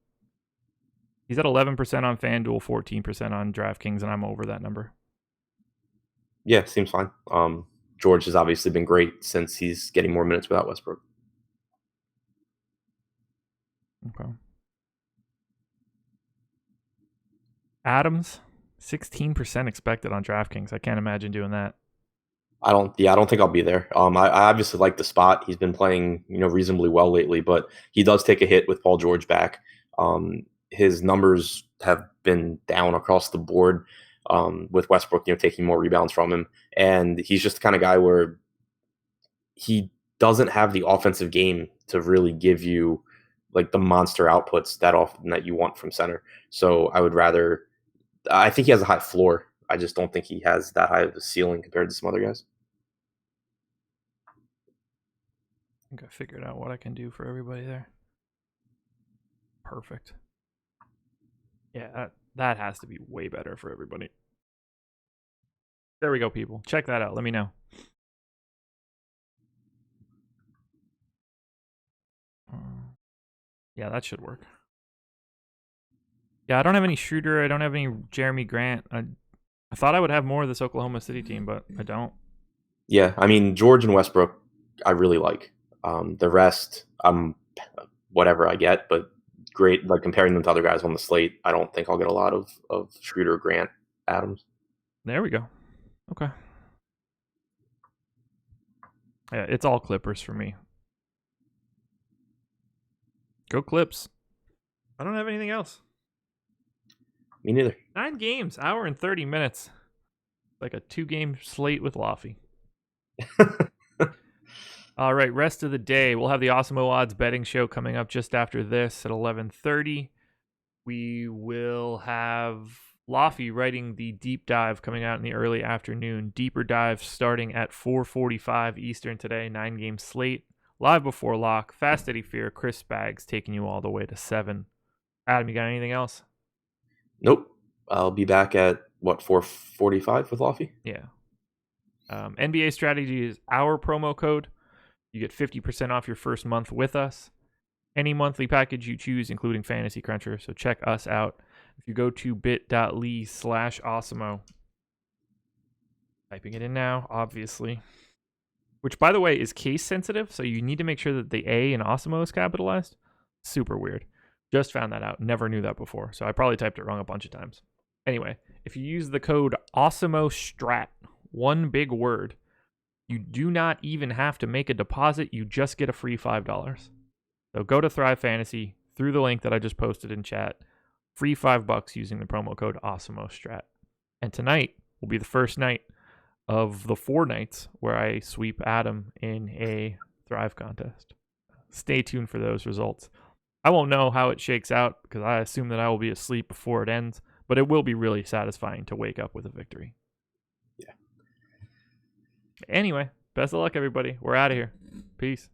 he's at 11% on FanDuel, 14% on DraftKings, and I'm over that number. Yeah, seems fine. George has obviously been great since he's getting more minutes without Westbrook. Okay. Adams, 16% expected on DraftKings. I can't imagine doing that. I don't think I'll be there. I obviously like the spot. He's been playing, reasonably well lately, but he does take a hit with Paul George back. His numbers have been down across the board. with Westbrook, taking more rebounds from him. And he's just the kind of guy where he doesn't have the offensive game to really give you like the monster outputs that often that you want from center. So I think he has a high floor. I just don't think he has that high of a ceiling compared to some other guys. I think I figured out what I can do for everybody there. Perfect. Yeah, that has to be way better for everybody. There we go, people. Check that out. Let me know. Yeah, that should work. Yeah, I don't have any Schroeder. I don't have any Jeremy Grant. I thought I would have more of this Oklahoma City team, but I don't. Yeah, I mean, George and Westbrook, I really like. The rest, whatever I get, but great. Like comparing them to other guys on the slate, I don't think I'll get a lot of Schroeder, Grant, Adams. There we go. Okay. Yeah, it's all Clippers for me. Go Clips. I don't have anything else. Me neither. 9 games, hour and 30 minutes. Like a 2-game slate with Laffy. All right, rest of the day. We'll have the Awesemo Odds betting show coming up just after this at 11:30. We will have Laffy writing the deep dive coming out in the early afternoon. Deeper dive starting at 4:45 Eastern today. 9-game slate. Live before lock. Fast Eddie Fear. Chris Spags taking you all the way to 7. Adam, you got anything else? Nope. I'll be back at 4:45 with Laffy. Yeah. NBA Strategy is our promo code. You get 50% off your first month with us. Any monthly package you choose, including Fantasy Cruncher. So check us out. If you go to bit.ly/Awesemo, typing it in now, obviously. Which, by the way, is case sensitive. So you need to make sure that the A in Awesemo is capitalized. Super weird. Just found that out. Never knew that before. So I probably typed it wrong a bunch of times. Anyway, if you use the code AwesemoStrat, one big word, you do not even have to make a deposit. You just get a free $5. So go to Thrive Fantasy through the link that I just posted in chat. Free $5 using the promo code AwesemoStrat. And tonight will be the first night of the 4 nights where I sweep Adam in a Thrive contest. Stay tuned for those results. I won't know how it shakes out because I assume that I will be asleep before it ends, but it will be really satisfying to wake up with a victory. Yeah. Anyway, best of luck, everybody. We're out of here. Peace.